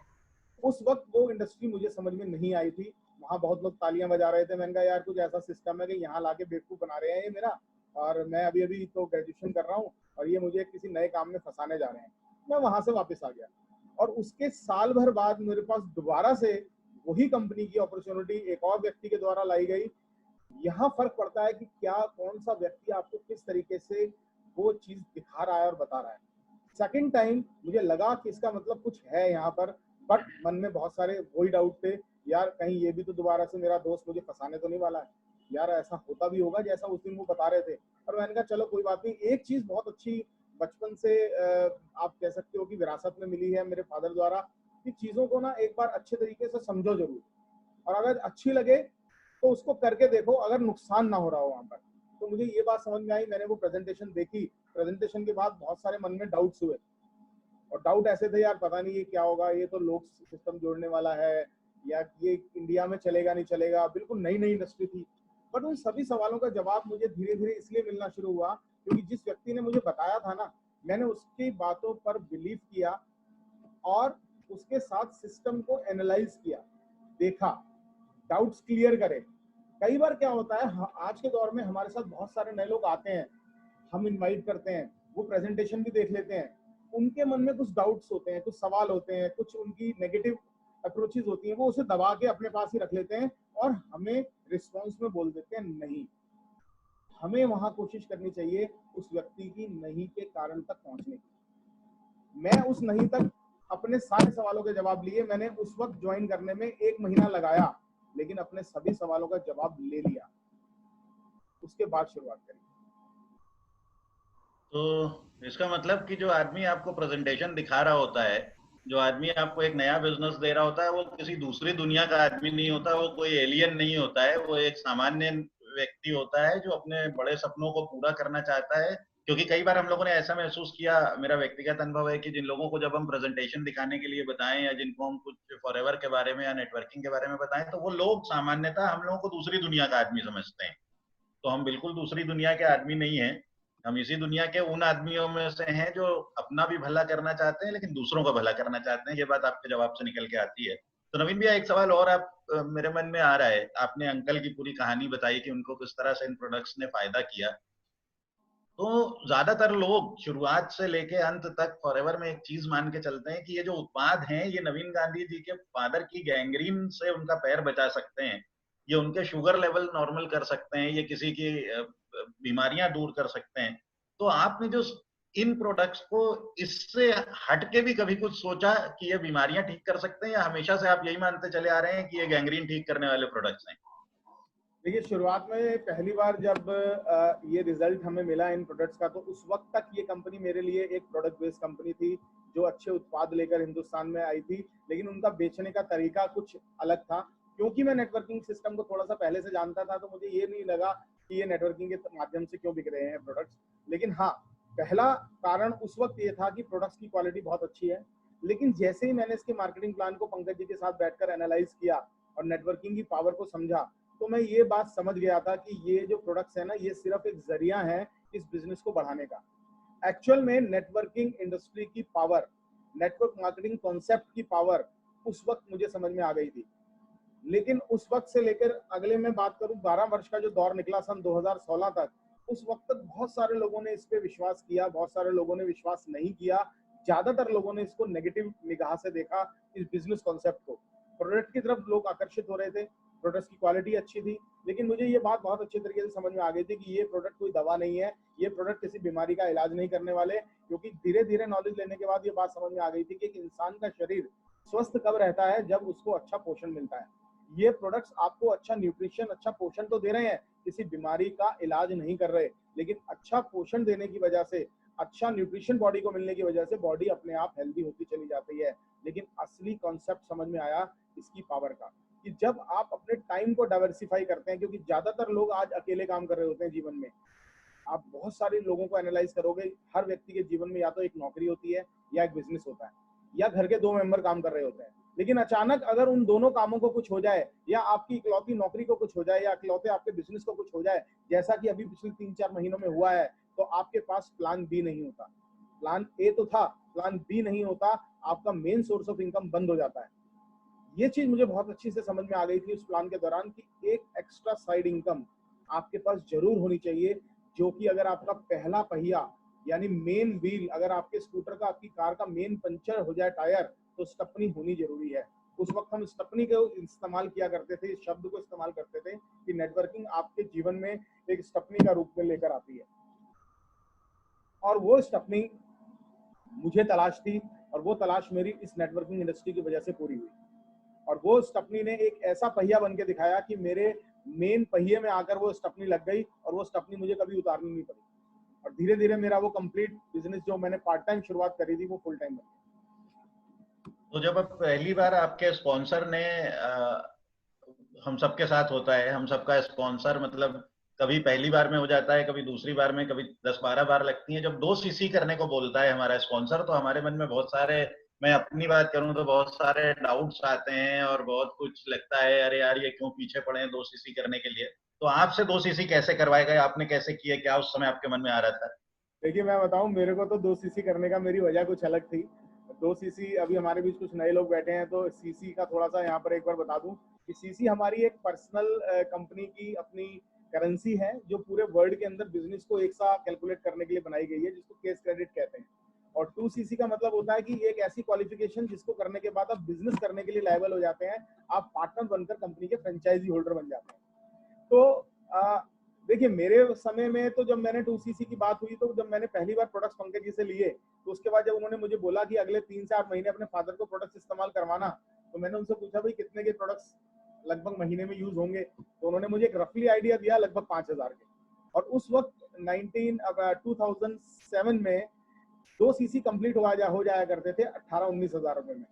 Speaker 2: उस वक्त वो इंडस्ट्री मुझे समझ में नहीं आई थी। वहाँ बहुत लोग तालियां बजा रहे थे, मैंने कहा यार कुछ ऐसा सिस्टम है कि यहाँ लाके बेवकूफ बना रहे हैं ये मेरा, और मैं अभी अभी तो ग्रेजुएशन कर रहा हूँ और ये मुझे किसी नए काम में फंसाने जा रहे हैं। मैं वहां से वापस आ गया, और उसके साल भर बाद मेरे पास दोबारा से वही कंपनी की अपॉर्चुनिटी एक और व्यक्ति के द्वारा लाई गई। यहाँ फर्क पड़ता है कि क्या कौन सा व्यक्ति आपको किस तरीके से वो चीज दिखा रहा है और बता रहा है। सेकंड टाइम मुझे लगा कि इसका मतलब कुछ है यहाँ पर, बट मन में बहुत सारे वही डाउट थे, यार कहीं ये भी तो दोबारा से मेरा दोस्त मुझे फंसाने तो नहीं वाला है, यार ऐसा होता भी होगा जैसा उस दिन वो बता रहे थे। और मैंने कहा चलो कोई बात नहीं। एक चीज बहुत अच्छी बचपन से आप कह सकते हो कि विरासत में मिली है मेरे फादर द्वारा, कि चीजों को ना एक बार अच्छे तरीके से समझो जरूर, और अगर अच्छी लगे तो उसको करके देखो, अगर नुकसान ना हो रहा हो वहां पर। तो मुझे ये बात समझ में आई, मैंने वो प्रेजेंटेशन देखी, प्रेजेंटेशन के बाद बहुत सारे मन में डाउट्स हुए, और डाउट ऐसे थे यार पता नहीं ये क्या होगा, ये तो लोग सिस्टम जोड़ने वाला है, या ये इंडिया में चलेगा नहीं चलेगा, बिल्कुल नई नई इंडस्ट्री थी। बट उन सभी सवालों का जवाब मुझे धीरे धीरे इसलिए मिलना शुरू हुआ क्योंकि जिस व्यक्ति ने मुझे बताया था ना, मैंने उसकी बातों पर बिलीव किया, और उसके साथ सिस्टम को एनालाइज किया, देखा, डाउट्स क्लियर करे। कई बार क्या होता है, आज के दौर में हमारे साथ बहुत सारे नए लोग आते हैं, हम इनवाइट करते हैं, वो प्रेजेंटेशन भी देख लेते हैं, उनके मन में कुछ डाउट्स होते हैं, कुछ सवाल होते हैं, कुछ उनकी नेगेटिव अप्रोचेस होती हैं, वो उसे दबा के अपने पास ही रख लेते हैं और हमें रिस्पॉन्स में बोल देते हैं नहीं। हमें वहां कोशिश करनी चाहिए उस व्यक्ति की नहीं के कारण तक पहुंचने की। मैं उस नहीं तक अपने सारे सवालों के जवाब लिए, मैंने उस वक्त ज्वाइन करने में 1 महीना लगाया, लेकिन अपने सभी सवालों का जवाब ले लिया, उसके बाद शुरुआत करी।
Speaker 1: तो इसका मतलब कि जो आदमी आपको प्रेजेंटेशन दिखा रहा होता है, जो आदमी आपको एक नया बिजनेस दे रहा होता है, वो किसी दूसरी दुनिया का आदमी नहीं होता, वो कोई एलियन नहीं होता है, वो एक सामान्य व्यक्ति होता है जो अपने बड़े सपनों को पूरा करना चाहता है। क्योंकि कई बार हम लोगों ने ऐसा महसूस किया, मेरा व्यक्तिगत अनुभव है कि जिन लोगों को जब हम प्रेजेंटेशन दिखाने के लिए बताएं, या जिनको हम कुछ फॉरएवर के बारे में या नेटवर्किंग के बारे में बताएं, तो वो लोग सामान्यतः हम लोगों को दूसरी दुनिया का आदमी समझते हैं। तो हम बिल्कुल दूसरी दुनिया के आदमी नहीं हैं। हम इसी दुनिया के उन आदमियों में से हैं जो अपना भी भला करना चाहते हैं लेकिन दूसरों का भला करना चाहते हैं। ये बात आपके जवाब से निकल के आती है। तो नवीन भैया, एक सवाल और आप मेरे मन में आ रहा है। आपने अंकल की पूरी कहानी बताई कि उनको किस तरह से इन प्रोडक्ट्स ने फायदा किया। तो ज्यादातर लोग शुरुआत से लेके अंत तक फॉरएवर में एक चीज मान के चलते हैं कि ये जो उत्पाद हैं ये नवीन गांधी जी के फादर की गैंग्रीन से उनका पैर बचा सकते हैं, ये उनके शुगर लेवल नॉर्मल कर सकते हैं, ये किसी की बीमारियां दूर कर सकते हैं। तो आपने जो इन प्रोडक्ट्स को इससे हटके भी कभी कुछ सोचा कि ये बीमारियां ठीक कर सकते हैं, या हमेशा से आप यही मानते चले आ रहे हैं कि ये गैंग्रीन ठीक करने वाले प्रोडक्ट्स हैं?
Speaker 2: देखिए, शुरुआत में पहली बार जब ये रिजल्ट हमें मिला इन प्रोडक्ट्स का, तो उस वक्त तक ये कंपनी मेरे लिए एक प्रोडक्ट बेस्ड कंपनी थी जो अच्छे उत्पाद लेकर हिंदुस्तान में आई थी, लेकिन उनका बेचने का तरीका कुछ अलग था। क्योंकि मैं नेटवर्किंग सिस्टम को थोड़ा सा पहले से जानता था, तो मुझे ये नहीं लगा कि ये नेटवर्किंग के माध्यम से क्यों बिक रहे हैं प्रोडक्ट्स। लेकिन हाँ, पहला कारण उस वक्त ये था कि प्रोडक्ट्स की क्वालिटी बहुत अच्छी है। लेकिन जैसे ही मैंने इसके मार्केटिंग प्लान को पंकज जी के साथ बैठकर एनालाइज किया और नेटवर्किंग की पावर को समझा, तो मैं ये बात समझ गया था कि ये जो प्रोडक्ट्स है ना, ये सिर्फ एक जरिया है इस बिजनेस को बढ़ाने का। एक्चुअल में नेटवर्किंग इंडस्ट्री की पावर, नेटवर्क मार्केटिंग कॉन्सेप्ट की पावर उस वक्त मुझे समझ में आ गई थी। लेकिन उस वक्त से लेकर अगले मैं बात करूं 12 वर्ष का जो दौर निकला सन 2016 तक, उस वक्त तक बहुत सारे लोगों ने इस पे विश्वास किया, बहुत सारे लोगों ने विश्वास नहीं किया। ज्यादातर लोगों ने इसको नेगेटिव निगाह से देखा, इस बिजनेस कॉन्सेप्ट को। प्रोडक्ट की तरफ लोग आकर्षित हो रहे थे, प्रोडक्ट की क्वालिटी अच्छी थी, लेकिन मुझे ये बात बहुत अच्छे तरीके से समझ में आ गई थी कि ये प्रोडक्ट कोई दवा नहीं है, ये प्रोडक्ट किसी बीमारी का इलाज नहीं करने वाले। क्योंकि धीरे धीरे नॉलेज लेने के बाद ये बात समझ में आ गई थी कि एक इंसान का शरीर स्वस्थ कब रहता है, जब उसको अच्छा पोषण मिलता है। ये प्रोडक्ट्स आपको अच्छा न्यूट्रिशन, अच्छा पोषण तो दे रहे हैं, किसी बीमारी का इलाज नहीं कर रहे, लेकिन अच्छा पोषण देने की वजह से, अच्छा न्यूट्रिशन बॉडी को मिलने की वजह से बॉडी अपने आप हेल्दी होती चली जाती है। लेकिन असली कॉन्सेप्ट समझ में आया इसकी पावर का, कि जब आप अपने टाइम को डाइवर्सिफाई करते हैं, क्योंकि ज्यादातर लोग आज अकेले काम कर रहे होते हैं जीवन में। आप बहुत सारे लोगों को एनालाइज करोगे, हर व्यक्ति के जीवन में या तो एक नौकरी होती है या एक बिजनेस होता है, या घर के 2 मेंबर काम कर रहे होते हैं। लेकिन अचानक अगर उन दोनों कामों को कुछ हो जाए, या आपकी इकलौती नौकरी को कुछ हो जाए, या इकलौते आपके बिजनेस को कुछ हो जाए, जैसा कि अभी पिछले 3-4 महीनों में हुआ है, तो आपके पास प्लान बी नहीं होता। प्लान ए तो था, प्लान बी नहीं होता, आपका मेन सोर्स ऑफ इनकम बंद हो जाता है। ये चीज मुझे बहुत अच्छी से समझ में आ गई थी उस प्लान के दौरान, कि एक एक्स्ट्रा साइड इनकम आपके पास जरूर होनी चाहिए, जो कि अगर आपका पहला पहिया यानी मेन व्हील, अगर आपके स्कूटर का, आपकी कार का मेन पंचर हो जाए टायर, तो स्टपनी होनी जरूरी है। उस वक्त हम स्टपनी को इस्तेमाल किया करते थे, इस शब्द को इस्तेमाल करते थे कि नेटवर्किंग आपके जीवन में एक स्टपनी का रूप में लेकर आती है। और वो स्टपनी मुझे तलाश थी, और वो तलाश मेरी इस नेटवर्किंग इंडस्ट्री की वजह से पूरी हुई। और वो स्टपनी ने एक ऐसा पहिया बन के दिखाया कि मेरे मेन पहिए में आकर वो स्टपनी लग गई, और वो स्टपनी मुझे कभी उतारनी नहीं पड़ी। और धीरे धीरे मेरा वो कंप्लीट बिजनेस, जो मैंने पार्ट टाइम शुरुआत करी थी, वो फुल टाइम बन गया।
Speaker 1: तो जब अब पहली बार आपके स्पॉन्सर ने हम सबके साथ होता है, हम सबका स्पॉन्सर मतलब कभी पहली बार में हो जाता है, कभी दूसरी बार में, कभी 10-12 बार लगती है। जब 2 सीसी करने को बोलता है हमारा स्पॉन्सर, तो हमारे मन में बहुत सारे, मैं अपनी बात करूं तो बहुत सारे डाउट्स आते हैं और बहुत कुछ लगता है, अरे यार ये क्यों पीछे पड़े हैं 2 सीसी करने के लिए। तो आपसे 2 सीसी कैसे करवाए गए, आपने कैसे किए, क्या उस समय आपके मन में आ रहा था?
Speaker 2: देखिए, मैं बताऊं, मेरे को तो 2 सीसी करने का मेरी वजह कुछ अलग थी। 2 सीसी, अभी हमारे बीच कुछ नए लोग बैठे हैं, तो सीसी का थोड़ा सा यहाँ पर एक बार बता दूं कि सीसी हमारी एक पर्सनल कंपनी की अपनी करेंसी है, जो पूरे वर्ल्ड के अंदर बिजनेस को एक साथ कैलकुलेट करने के लिए बनाई गई है, जिसको केस क्रेडिट कहते हैं। और 2 सीसी का मतलब होता है कि एक ऐसी क्वालिफिकेशन जिसको करने के बाद आप बिजनेस करने के लिए लायबल हो जाते हैं, आप पार्टनर बनकर कंपनी के फ्रेंचाइजी होल्डर बन जाते हैं। तो देखिए, मेरे समय में तो जब मैंने 2 सीसी की बात हुई, तो जब मैंने पहली बार प्रोडक्ट्स पंकज जी से लिए, तो उसके बाद जब उन्होंने मुझे बोला कि अगले 3 से 8 महीने अपने फादर को प्रोडक्ट्स इस्तेमाल करवाना, तो मैंने उनसे पूछा, भाई कितने के प्रोडक्ट्स लगभग महीने में यूज होंगे? तो उन्होंने मुझे एक रफली आइडिया दिया, लगभग 5000 के। और उस वक्त 2007 में 2 सीसी कंप्लीट हो जाया करते थे 18-19 हजार रुपए में।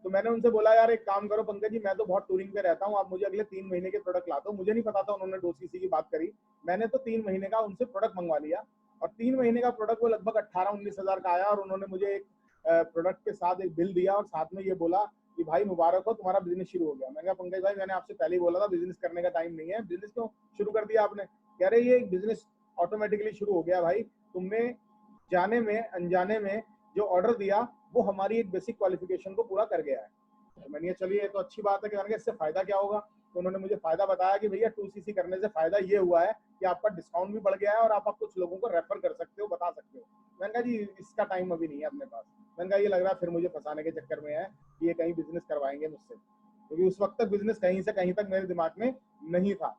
Speaker 2: तो मैंने उनसे बोला, यार एक काम करो पंकज जी, मैं तो बहुत टूरिंग पे रहता हूँ, आप मुझे अगले 3 महीने के प्रोडक्ट ला दो। मुझे नहीं पता था उन्होंने 2 सीसी की बात करी। मैंने तो 3 महीने का उनसे प्रोडक्ट मंगवा लिया, और 3 महीने का प्रोडक्ट वो लगभग 18-19 हजार का आया। और उन्होंने मुझे एक प्रोडक्ट के साथ एक बिल दिया, और साथ में ये बोला कि भाई मुबारक हो, तुम्हारा बिजनेस शुरू हो गया। मैंने कहा, पंकज भाई मैंने आपसे पहले ही बोला था बिजनेस करने का टाइम नहीं है, बिजनेस क्यों शुरू कर दिया आपने? कह रहे ये बिजनेस ऑटोमेटिकली शुरू हो गया भाई, तुमने जाने में अनजाने में जो ऑर्डर दिया, वो हमारी एक बेसिक क्वालिफिकेशन को पूरा कर गया है। तो मैंने कहा चलिए, ये तो अच्छी बात है। कि मैंने कहा इससे फायदा क्या होगा? तो उन्होंने मुझे फायदा बताया कि भैया 2 सीसी करने से फायदा ये हुआ है कि आपका डिस्काउंट भी बढ़ गया है, और आप कुछ लोगों को रेफर कर सकते हो, बता सकते हो। मैंने कहा जी इसका टाइम अभी नहीं है अपने पास। मैंने कहा ये लग रहा है फिर मुझे फंसाने के चक्कर में है कि ये कहीं बिजनेस करवाएंगे मुझसे, क्योंकि उस वक्त तक बिजनेस कहीं से कहीं तक मेरे दिमाग में नहीं था।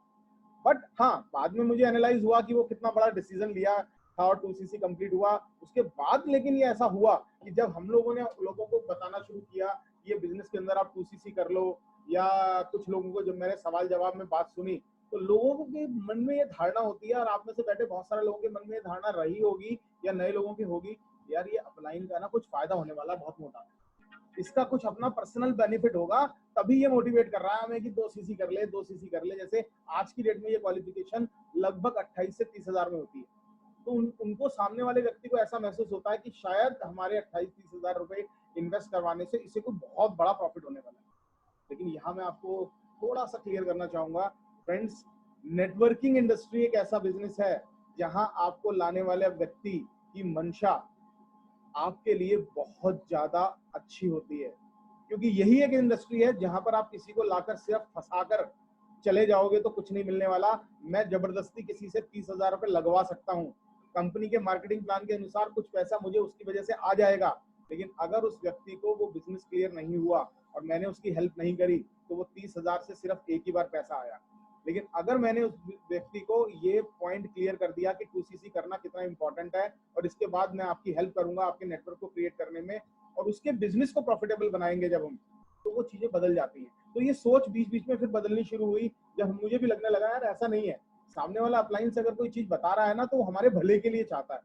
Speaker 2: बट हाँ, बाद में मुझे एनालाइज हुआ कि वो कितना बड़ा डिसीजन लिया था, और 2 सीसी कंप्लीट हुआ उसके बाद। लेकिन ये ऐसा हुआ कि जब हम लोगों ने लोगों को बताना शुरू किया, ये बिजनेस के अंदर आप 2 सीसी कर लो, या कुछ लोगों को जब मैंने सवाल जवाब में बात सुनी, तो लोगों के मन में ये धारणा होती है, और आप में से बैठे बहुत सारे लोगों के मन में ये धारणा रही होगी, या नए लोगों की होगी, यार ये अपलाइन का ना कुछ फायदा होने वाला बहुत मोटा। इसका कुछ अपना पर्सनल बेनिफिट होगा, तभी ये मोटिवेट कर रहा है हमें कि 2 सीसी कर ले, 2 सीसी कर ले। जैसे आज की डेट में ये क्वालिफिकेशन लगभग 28 से 30 हजार में होती है, तो उनको सामने वाले व्यक्ति को ऐसा महसूस होता है कि शायद हमारे 28-30 हजार रुपए इन्वेस्ट करवाने से इसे कोई बहुत बड़ा प्रॉफिट होने वाला है। लेकिन यहाँ मैं आपको थोड़ा सा क्लियर करना चाहूंगा फ्रेंड्स, नेटवर्किंग इंडस्ट्री एक ऐसा बिजनेस है जहां आपको लाने वाले व्यक्ति की मंशा आपके लिए बहुत ज्यादा अच्छी होती है, क्योंकि यही एक इंडस्ट्री है जहां पर आप किसी को लाकर सिर्फ फंसाकर चले जाओगे तो कुछ नहीं मिलने वाला। मैं जबरदस्ती किसी से 30 हजार रुपए लगवा सकता हूँ, कंपनी के मार्केटिंग प्लान के अनुसार कुछ पैसा मुझे उसकी वजह से आ जाएगा, लेकिन अगर उस व्यक्ति को वो बिजनेस क्लियर नहीं हुआ और मैंने उसकी हेल्प नहीं करी तो वो 30 हजार से सिर्फ एक ही बार पैसा आया। लेकिन अगर मैंने उस व्यक्ति को ये पॉइंट क्लियर कर दिया कि 2cc करना कितना इंपॉर्टेंट है और इसके बाद मैं आपकी हेल्प करूंगा आपके नेटवर्क को क्रिएट करने में और उसके बिजनेस को प्रॉफिटेबल बनाएंगे जब हम, तो वो चीजें बदल जाती हैं। तो ये सोच बीच बीच में फिर बदलनी शुरू हुई, जब मुझे भी लगने लगा यार ऐसा नहीं है, सामने वाला अप्लायंस अगर कोई चीज बता रहा है ना तो हमारे भले के लिए चाहता है।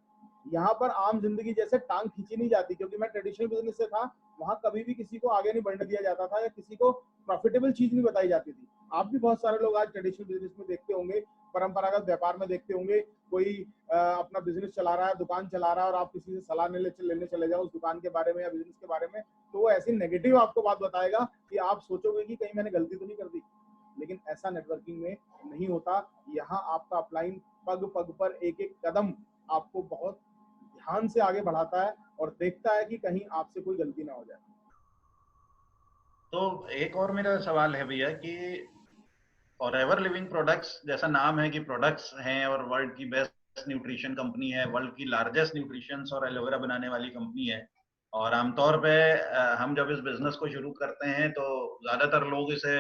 Speaker 2: यहाँ पर आम जिंदगी जैसे टांग खींची नहीं जाती, क्योंकि मैं ट्रेडिशनल बिजनेस से था, वहां कभी भी किसी को आगे नहीं बढ़ने दिया जाता था या किसी को प्रॉफिटेबल चीज नहीं बताई जाती थी। आप भी बहुत सारे लोग आज ट्रेडिशनल बिजनेस में देखते होंगे, परंपरागत व्यापार में देखते होंगे, कोई अपना बिजनेस चला रहा है, दुकान चला रहा है और आप किसी से सलाह लेने चले जाओ उस दुकान के बारे में या बिजनेस के बारे में, तो वो ऐसी नेगेटिव आपको बात बताएगा कि आप सोचोगे कि कहीं मैंने गलती तो नहीं कर दी। लेकिन ऐसा नेटवर्किंग में नहीं होता। यहाँ आपका अपलाइन पग पग पर एक एक कदम आपको बहुत ध्यान से आगे बढ़ाता है और देखता है कि कहीं आपसे कोई गलती ना हो जाए।
Speaker 1: तो एक और मेरा सवाल है भैया कि फॉरएवर लिविंग प्रोडक्ट्स, जैसा नाम है कि प्रोडक्ट्स हैं और वर्ल्ड की बेस्ट न्यूट्रिशन कंपनी है, वर्ल्ड की लार्जेस्ट न्यूट्रिशन और एलोवेरा बनाने वाली कंपनी है, और आमतौर पे हम जब इस बिजनेस को शुरू करते हैं तो ज्यादातर लोग इसे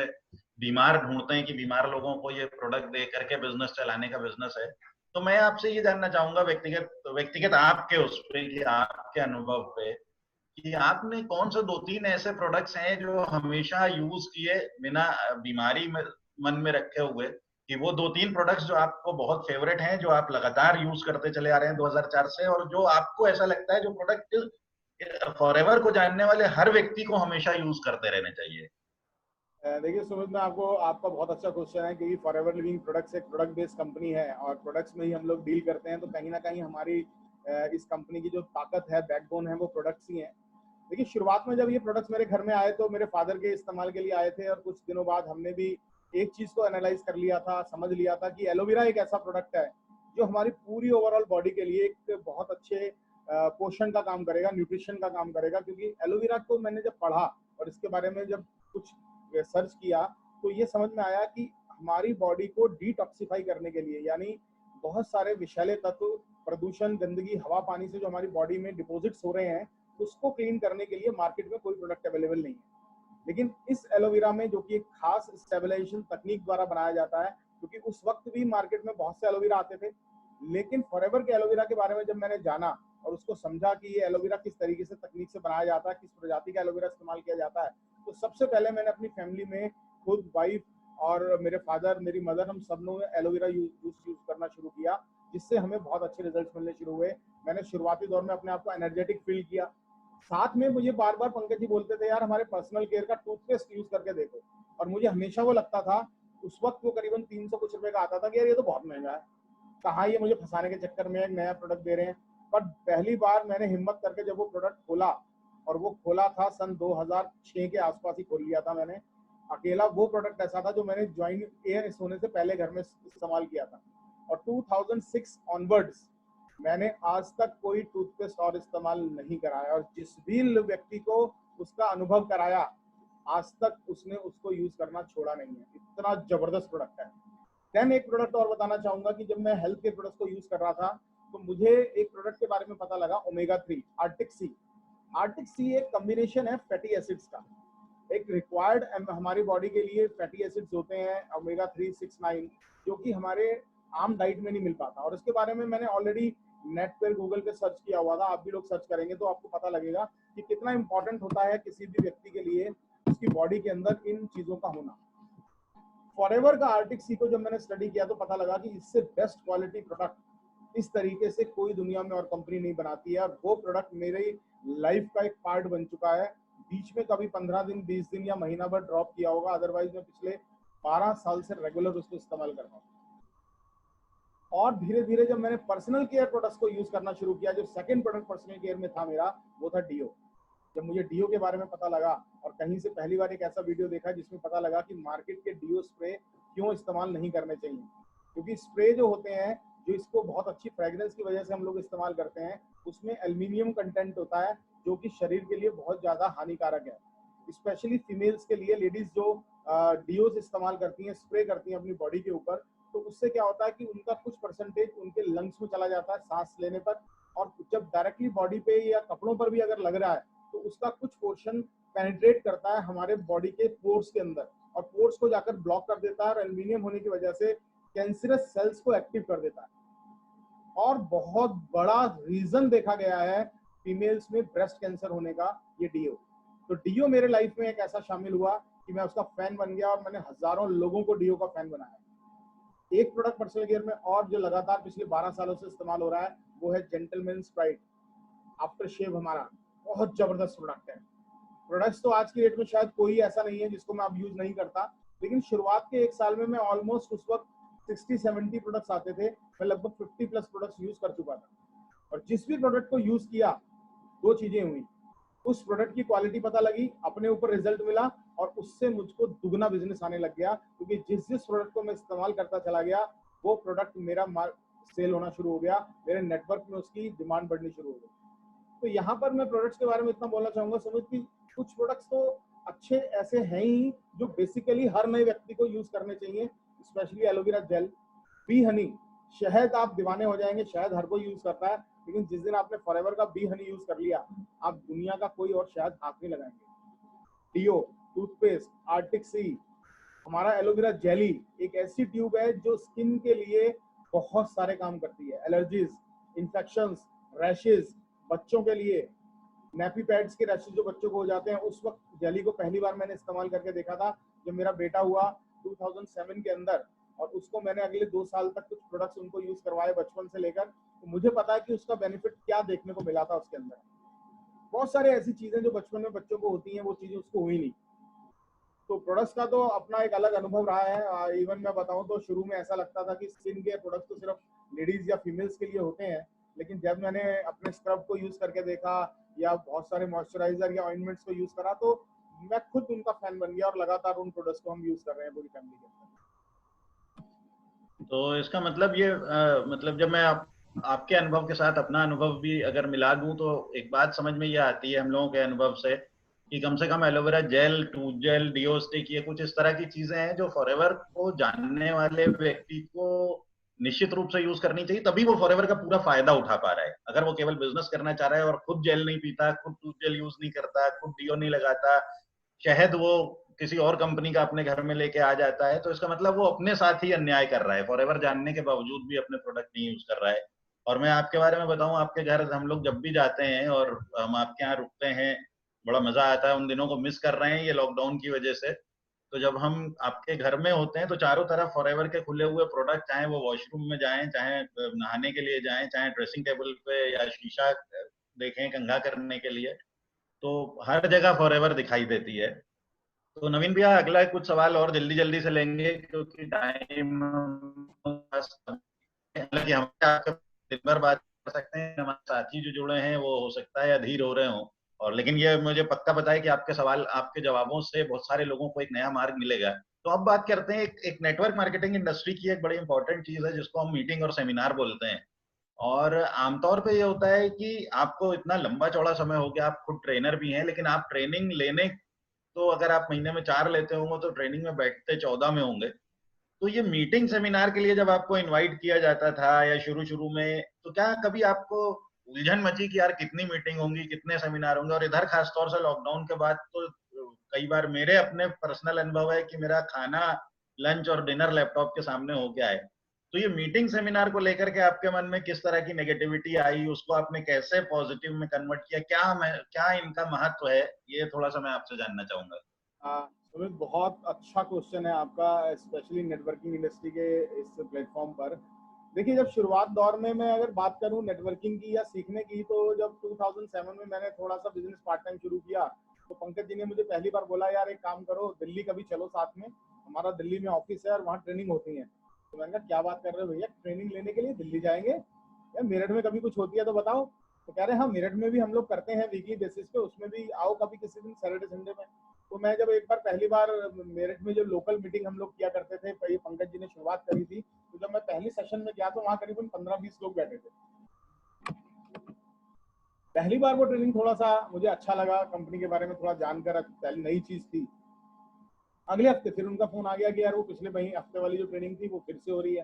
Speaker 1: बीमार ढूंढते हैं कि बीमार लोगों को ये प्रोडक्ट दे करके बिजनेस चलाने का बिजनेस है। तो मैं आपसे ये जानना चाहूंगा व्यक्तिगत व्यक्तिगत आपके उस पे कि आपके अनुभव पे कि आपने कौन से 2-3 ऐसे प्रोडक्ट्स हैं जो हमेशा यूज किए बिना बीमारी में मन में रखे हुए, कि वो 2-3 प्रोडक्ट्स जो आपको बहुत फेवरेट हैं, जो आप लगातार यूज करते चले आ रहे हैं 2004 से, और जो आपको ऐसा लगता है जो प्रोडक्ट फॉरएवर को जानने वाले हर व्यक्ति को हमेशा यूज करते रहने चाहिए।
Speaker 2: देखिए सुमित, मैं आपको, आपका बहुत अच्छा क्वेश्चन है, क्योंकि फॉरएवर लिविंग प्रोडक्ट्स एक प्रोडक्ट बेस्ड कंपनी है और प्रोडक्ट्स में ही हम लोग डील करते हैं, तो कहीं ना कहीं हमारी इस कंपनी की जो ताकत है, बैकबोन है, वो प्रोडक्ट्स ही हैं। देखिए शुरुआत में जब ये प्रोडक्ट्स मेरे घर में आए तो मेरे फादर के इस्तेमाल के लिए आए थे और कुछ दिनों बाद हमने भी एक चीज को एनालाइज कर लिया था, समझ लिया था कि एलोवेरा एक ऐसा प्रोडक्ट है जो हमारी पूरी ओवरऑल बॉडी के लिए एक बहुत अच्छे पोषण का काम करेगा, न्यूट्रिशन का काम करेगा। क्योंकि एलोवेरा को मैंने जब पढ़ा और इसके बारे में जब कुछ सर्च किया तो ये समझ में आया कि हमारी बॉडी को डिटॉक्सिफाई करने के लिए, यानी बहुत सारे विषैले तत्व, प्रदूषण, गंदगी, हवा पानी से जो हमारी बॉडी में डिपॉजिट्स हो रहे हैं, उसको क्लीन करने के लिए मार्केट में कोई प्रोडक्ट अवेलेबल नहीं है। लेकिन इस एलोवेरा में, जो कि एक खास स्टेबलाइजेशन तकनीक द्वारा बनाया जाता है, क्योंकि उस वक्त भी मार्केट में बहुत से एलोवेरा आते थे, लेकिन फॉरएवर के एलोवेरा के बारे में जब मैंने जाना और उसको समझा कि ये एलोवेरा किस तरीके से तकनीक से बनाया जाता है, किस प्रजाति का एलोवेरा इस्तेमाल किया जाता है, तो सबसे पहले मैंने अपनी फैमिली में खुद, वाइफ और मेरे फादर, मेरी मदर, हम सब लोगों ने एलोवेरा यूज करना शुरू किया, जिससे हमें बहुत अच्छे रिजल्ट्स मिलने शुरू हुए। मैंने शुरुआती दौर में अपने आप को एनर्जेटिक फील किया। साथ में मुझे बार बार पंकज जी बोलते थे यार हमारे पर्सनल केयर का टूथपेस्ट यूज करके देखो, और मुझे हमेशा वो लगता था, उस वक्त वो करीबन 300 कुछ रुपए का आता था, कि यार ये तो बहुत महंगा है, कहाँ ये मुझे फंसाने के चक्कर में एक नया प्रोडक्ट दे रहे हैं। पर पहली बार मैंने हिम्मत करके जब वो प्रोडक्ट खोला, और वो खोला था सन 2006 के आसपास ही खोल लिया था मैंने अकेला। वो प्रोडक्ट ऐसा था जो मैंने ज्वाइन एयर होने से पहले घर में इस्तेमाल किया था, और 2006 ऑनवर्ड्स मैंने आज तक कोई टूथपेस्ट और इस्तेमाल नहीं कराया, और जिस भी व्यक्ति को उसका अनुभव कराया आज तक उसने उसको यूज करना छोड़ा नहीं है। इतना जबरदस्त प्रोडक्ट है। देन एक प्रोडक्ट और बताना चाहूंगा कि जब मैं हेल्थ के प्रोडक्ट को यूज कर रहा था तो मुझे एक प्रोडक्ट के बारे में पता लगा, ओमेगा 3 आर्टिक सी। आर्टिक सी एक कॉम्बिनेशन है फैटी एसिड्स का, एक रिक्वायर्ड हमारी बॉडी के लिए फैटी एसिड्स होते हैं ओमेगा 3, 6, 9, जो कि हमारे आम डाइट में नहीं मिल पाता। और इसके बारे में मैंने ऑलरेडी नेट पर, गूगल पे सर्च किया हुआ था। आप भी लोग सर्च करेंगे तो आपको पता लगेगा कि कितना इंपॉर्टेंट होता है किसी भी व्यक्ति के लिए उसकी बॉडी के अंदर इन चीजों का होना। फॉरएवर का आर्टिक सी को जब मैंने स्टडी किया तो पता लगा कि इससे बेस्ट क्वालिटी प्रोडक्ट इस तरीके से कोई दुनिया में और कंपनी नहीं बनाती है, और वो प्रोडक्ट मेरी लाइफ का एक पार्ट बन चुका है। बीच में कभी 15 दिन, 20 दिन या महीना भर ड्रॉप किया होगा, अदरवाइज मैं पिछले 12 साल से रेगुलर उसको इस्तेमाल कर रहा हूँ। और धीरे धीरे जब मैंने पर्सनल केयर प्रोडक्ट्स को यूज करना शुरू किया, जो सेकंड प्रोडक्ट पर्सनल केयर में था मेरा, वो था डीओ। जब मुझे डीओ के बारे में पता लगा और कहीं से पहली बार एक ऐसा वीडियो देखा जिसमें पता लगा कि मार्केट के डीओ स्प्रे क्यों इस्तेमाल नहीं करने चाहिए, क्योंकि स्प्रे जो होते हैं, जो इसको बहुत अच्छी फ्रेग्रेंस की वजह से हम लोग इस्तेमाल करते हैं, उसमें एल्यूमिनियम कंटेंट होता है जो कि शरीर के लिए बहुत ज्यादा हानिकारक है, स्पेशली फीमेल्स के लिए। लेडीज जो डीओज इस्तेमाल करती हैं, स्प्रे करती हैं अपनी बॉडी के ऊपर, तो उससे क्या होता है कि उनका कुछ परसेंटेज उनके लंग्स में चला जाता है सांस लेने पर, और जब डायरेक्टली बॉडी पे या कपड़ों पर भी अगर लग रहा है तो उसका कुछ पोर्शन पेनिट्रेट करता है हमारे बॉडी के पोर्स के अंदर, और पोर्स को जाकर ब्लॉक कर देता है, और एल्यूमिनियम होने की वजह से कैंसरस सेल्स को एक्टिव कर देता है। और बहुत बड़ा रीजन देखा गया है फीमेल्स में ब्रेस्ट कैंसर होने का, ये डीओ। तो डीओ मेरे लाइफ में एक ऐसा शामिल हुआ कि मैं उसका फैन बन गया, और मैंने हजारों लोगों को डीओ का फैन बनाया। एक प्रोडक्ट पर्सनल केयर में और जो लगातार पिछले 12 सालों से इस्तेमाल हो रहा है, वो है जेंटलमैन स्प्राइट आफ्टर शेव। हमारा बहुत जबरदस्त प्रोडक्ट है। प्रोडक्ट्स तो आज की डेट में शायद कोई ऐसा नहीं है जिसको मैं अब यूज नहीं करता, लेकिन शुरुआत के एक साल में मैं ऑलमोस्ट उस वक्त 60-70 प्रोडक्ट्स आते थे, मैं लगभग 50 प्लस प्रोडक्ट्स यूज कर चुका था। और जिस भी प्रोडक्ट को यूज किया, दो चीजें हुई, उस प्रोडक्ट की क्वालिटी पता लगी, अपने ऊपर रिजल्ट मिला, और उससे मुझको दुगना बिजनेस आने लग गया, क्योंकि जिस जिस प्रोडक्ट को मैं इस्तेमाल करता चला गया, वो प्रोडक्ट मेरा सेल होना शुरू हो गया, मेरे नेटवर्क में उसकी डिमांड बढ़नी शुरू हो गई। तो यहाँ पर मैं प्रोडक्ट्स के बारे में इतना बोलना चाहूंगा सुमित कि कुछ प्रोडक्ट्स तो अच्छे ऐसे हैं ही जो बेसिकली हर नए व्यक्ति को यूज करने चाहिए, specially aloe vera gel, B Honey. शहद आप दीवाने हो जाएंगे, शहद हर कोई यूज करता है, लेकिन जिस दिन आपने फॉरएवर का बी हनी यूज कर लिया, आप दुनिया का कोई और शहद हाथ नहीं लगाएंगे। डीओ, टूथपेस्ट, आर्टिक सी, हमारा एलोवेरा जेली एक ऐसी ट्यूब है जो स्किन के लिए बहुत सारे काम करती है। एलर्जीज, इन्फेक्शंस, रैशेज, बच्चों के लिए नैपी पैड्स के रैशेज जो बच्चों को हो जाते हैं, उस वक्त जेली को पहली बार मैंने इस्तेमाल करके देखा था जब मेरा बेटा हुआ 2007 के अंदर, और उसको मैंने अगले 2 साल तक कुछ प्रोडक्ट्स उनको यूज करवाए बचपन से लेकर, तो मुझे पता है कि उसका बेनिफिट क्या देखने को मिला था उसके अंदर। बहुत सारे ऐसी चीजें जो बचपन में बच्चों को होती हैं, वो चीजें उसको हुई नहीं। तो प्रोडक्ट्स का तो अपना एक अलग अनुभव रहा है। इवन मैं बताऊं तो शुरू में ऐसा लगता था कि स्किन केयर प्रोडक्ट्स तो सिर्फ लेडीज या फीमेल्स के लिए होते हैं, लेकिन जब मैंने अपने स्क्रब को यूज करके देखा या बहुत सारे मॉइस्चराइजर या ऑइंटमेंट्स को यूज करा, तो मैं खुद उनका फैन बन गया, और लगातार उन प्रोडक्ट्स को हम यूज कर रहे हैं पूरी फैमिली के अंदर।
Speaker 1: तो इसका मतलब ये मतलब जब मैं आपके अनुभव के साथ अपना अनुभव भी अगर मिला दूं तो एक बात समझ में ये आती है हम लोगों के अनुभव से कि कम से कम एलोवेरा जेल, टूथ जेल, डिओ स्टिक, ये कुछ इस तरह की चीजें हैं जो फॉरएवर को जानने वाले व्यक्ति को निश्चित रूप से यूज करनी चाहिए, तभी वो फॉरएवर का पूरा फायदा उठा पा रहा है। अगर वो केवल बिजनेस करना चाह रहा है और खुद जेल नहीं पीता, खुद टूथ जेल यूज नहीं करता, खुद डिओ नहीं लगाता, शहद वो किसी और कंपनी का अपने घर में लेके आ जाता है, तो इसका मतलब वो अपने साथ ही अन्याय कर रहा है। फॉरएवर जानने के बावजूद भी अपने प्रोडक्ट नहीं यूज कर रहा है। और मैं आपके बारे में बताऊं, आपके घर हम लोग जब भी जाते हैं और हम आपके यहाँ रुकते हैं, बड़ा मजा आता है। उन दिनों को मिस कर रहे हैं ये लॉकडाउन की वजह से। तो जब हम आपके घर में होते हैं तो चारों तरफ फॉरएवर के खुले हुए प्रोडक्ट, चाहे वो वॉशरूम में जाएं, चाहे नहाने के लिए जाएं, चाहे ड्रेसिंग टेबल पे या शीशा देखें कंघा करने के लिए, तो हर जगह फॉरएवर दिखाई देती है। तो नवीन भैया, अगला कुछ सवाल और जल्दी जल्दी से लेंगे क्योंकि टाइम, हालांकि हम आपसे दिन भर बात कर सकते हैं, हमारे साथी जो जुड़े हैं वो हो सकता है अधीर हो रहे हों, और लेकिन ये मुझे पक्का पता है कि आपके सवाल, आपके जवाबों से बहुत सारे लोगों को एक नया मार्ग मिलेगा। तो अब बात करते हैं एक नेटवर्क मार्केटिंग इंडस्ट्री की एक बड़ी इंपॉर्टेंट चीज है जिसको हम मीटिंग और सेमिनार बोलते हैं। और आमतौर पे ये होता है कि आपको इतना लंबा चौड़ा समय हो गया, आप खुद ट्रेनर भी हैं, लेकिन आप ट्रेनिंग लेने, तो अगर आप महीने में 4 लेते होंगे तो ट्रेनिंग में बैठते 14 में होंगे। तो ये मीटिंग सेमिनार के लिए जब आपको इनवाइट किया जाता था या शुरू शुरू में, तो क्या कभी आपको उलझन मची कि यार कितनी मीटिंग होंगी, कितने सेमिनार होंगे? और इधर खासतौर से लॉकडाउन के बाद तो कई बार मेरे अपने पर्सनल अनुभव है कि मेरा खाना, लंच और डिनर लैपटॉप के सामने हो गया है। तो ये मीटिंग सेमिनार को लेकर के आपके मन में किस तरह की नेगेटिविटी आई, उसको आपने कैसे पॉजिटिव में कन्वर्ट किया, क्या इनका महत्व है, ये थोड़ा सा मैं आपसे जानना चाहूंगा।
Speaker 2: सुमित, बहुत अच्छा क्वेश्चन है आपका, स्पेशली नेटवर्किंग इंडस्ट्री के इस प्लेटफॉर्म पर। देखिए, जब शुरुआत दौर में मैं अगर बात करूं नेटवर्किंग की या सीखने की, तो जब 2007 में मैंने थोड़ा सा बिजनेस पार्ट टाइम शुरू किया, तो पंकज जी ने मुझे पहली बार बोला यार एक काम करो, दिल्ली कभी चलो साथ में, हमारा दिल्ली में ऑफिस है और वहाँ ट्रेनिंग होती है। तो मैंने कहा क्या बात कर रहे हो भैया, ट्रेनिंग लेने के लिए दिल्ली जाएंगे? यार मेरठ में कभी कुछ होती है तो बताओ। तो कह रहे हाँ मेरठ में भी हम लोग करते हैं वीकली बेसिस पे, उसमें भी आओ कभी किसी दिन सैटरडे संडे में। तो मैं जब एक बार पहली बार मेरठ में जो लोकल मीटिंग हम लोग किया करते थे, ये पंकज जी ने शुरुआत करी थी, तो जब मैं पहली सेशन में गया तो वहाँ करीबन 15-20 लोग बैठे थे। पहली बार वो ट्रेनिंग थोड़ा सा मुझे अच्छा लगा, कंपनी के बारे में थोड़ा जानकर, पहली नई चीज थी। अगले हफ्ते फिर उनका फोन आ गया कि यार वो पिछले महीने हफ्ते वाली जो ट्रेनिंग थी वो फिर से हो रही है।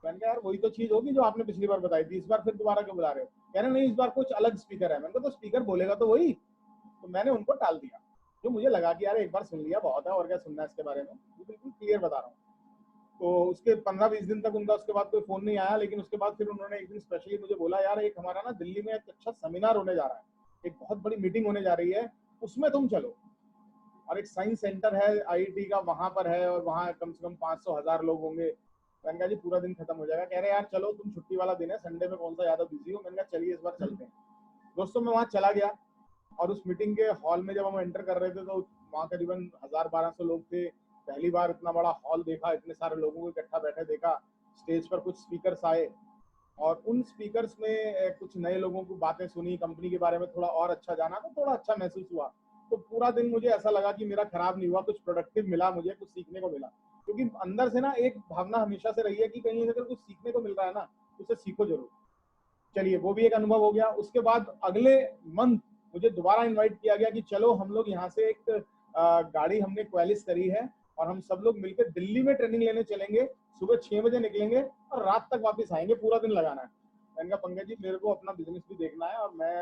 Speaker 2: मैंने कहा यार वही तो चीज होगी जो आपने पिछली बार बताई थी, इस बार फिर दोबारा क्यों बुला रहे हो? कह रहे नहीं इस बार कुछ अलग स्पीकर है। मैंने कहा तो स्पीकर बोलेगा तो वही। तो मैंने उनको टाल दिया, जो मुझे लगा कि यार एक बार सुन लिया बहुत है, और क्या सुनना है इसके बारे में, बिल्कुल क्लियर बता रहा हूँ। तो उसके 15-20 दिन तक उनका उसके बाद कोई फोन नहीं आया, लेकिन उसके बाद फिर उन्होंने एक दिन स्पेशली मुझे बोला यार एक हमारा ना दिल्ली में एक अच्छा सेमिनार होने जा रहा है, एक बहुत बड़ी मीटिंग होने जा रही है, उसमें तुम चलो। और एक साइंस सेंटर है आईआईटी का वहां पर है, और वहां कम से कम 500-1000 लोग होंगे। मैंने कहा जी पूरा दिन खत्म हो जाएगा। कह रहे यार चलो तुम छुट्टी वाला दिन है, संडे में कौन सा ज्यादा बिजी हो। मैंने कहा चलिए इस बार चलते हैं। दोस्तों मैं वहां चला गया, और उस मीटिंग के हॉल में जब हम एंटर कर रहे थे तो वहाँ करीबन 1000-1200 लोग थे। पहली बार इतना बड़ा हॉल देखा, इतने सारे लोगों को इकट्ठा बैठे देखा। स्टेज पर कुछ स्पीकर्स आए, और उन स्पीकर्स में कुछ नए लोगों की बातें सुनी, कंपनी के बारे में थोड़ा और अच्छा जाना, तो थोड़ा अच्छा महसूस हुआ। तो पूरा दिन मुझे ऐसा लगा कि मेरा खराब नहीं हुआ, कुछ प्रोडक्टिव मिला, मुझे कुछ सीखने को मिला। क्योंकि अंदर से ना एक भावना हमेशा से रही है कि कहीं अगर कुछ सीखने को मिल रहा है ना, उसे सीखो जरूर। चलिए वो भी एक अनुभव हो गया। उसके बाद अगले मंथ मुझे दोबारा इनवाइट किया गया कि चलो हम लोग यहाँ से एक गाड़ी हमने क्वेलिस करी है, और हम सब लोग मिलकर दिल्ली में ट्रेनिंग लेने चलेंगे। सुबह 6 बजे निकलेंगे और रात तक वापस आएंगे, पूरा दिन लगाना है। मैंने कहा पंकज जी मेरे को अपना बिजनेस भी देखना है, और मैं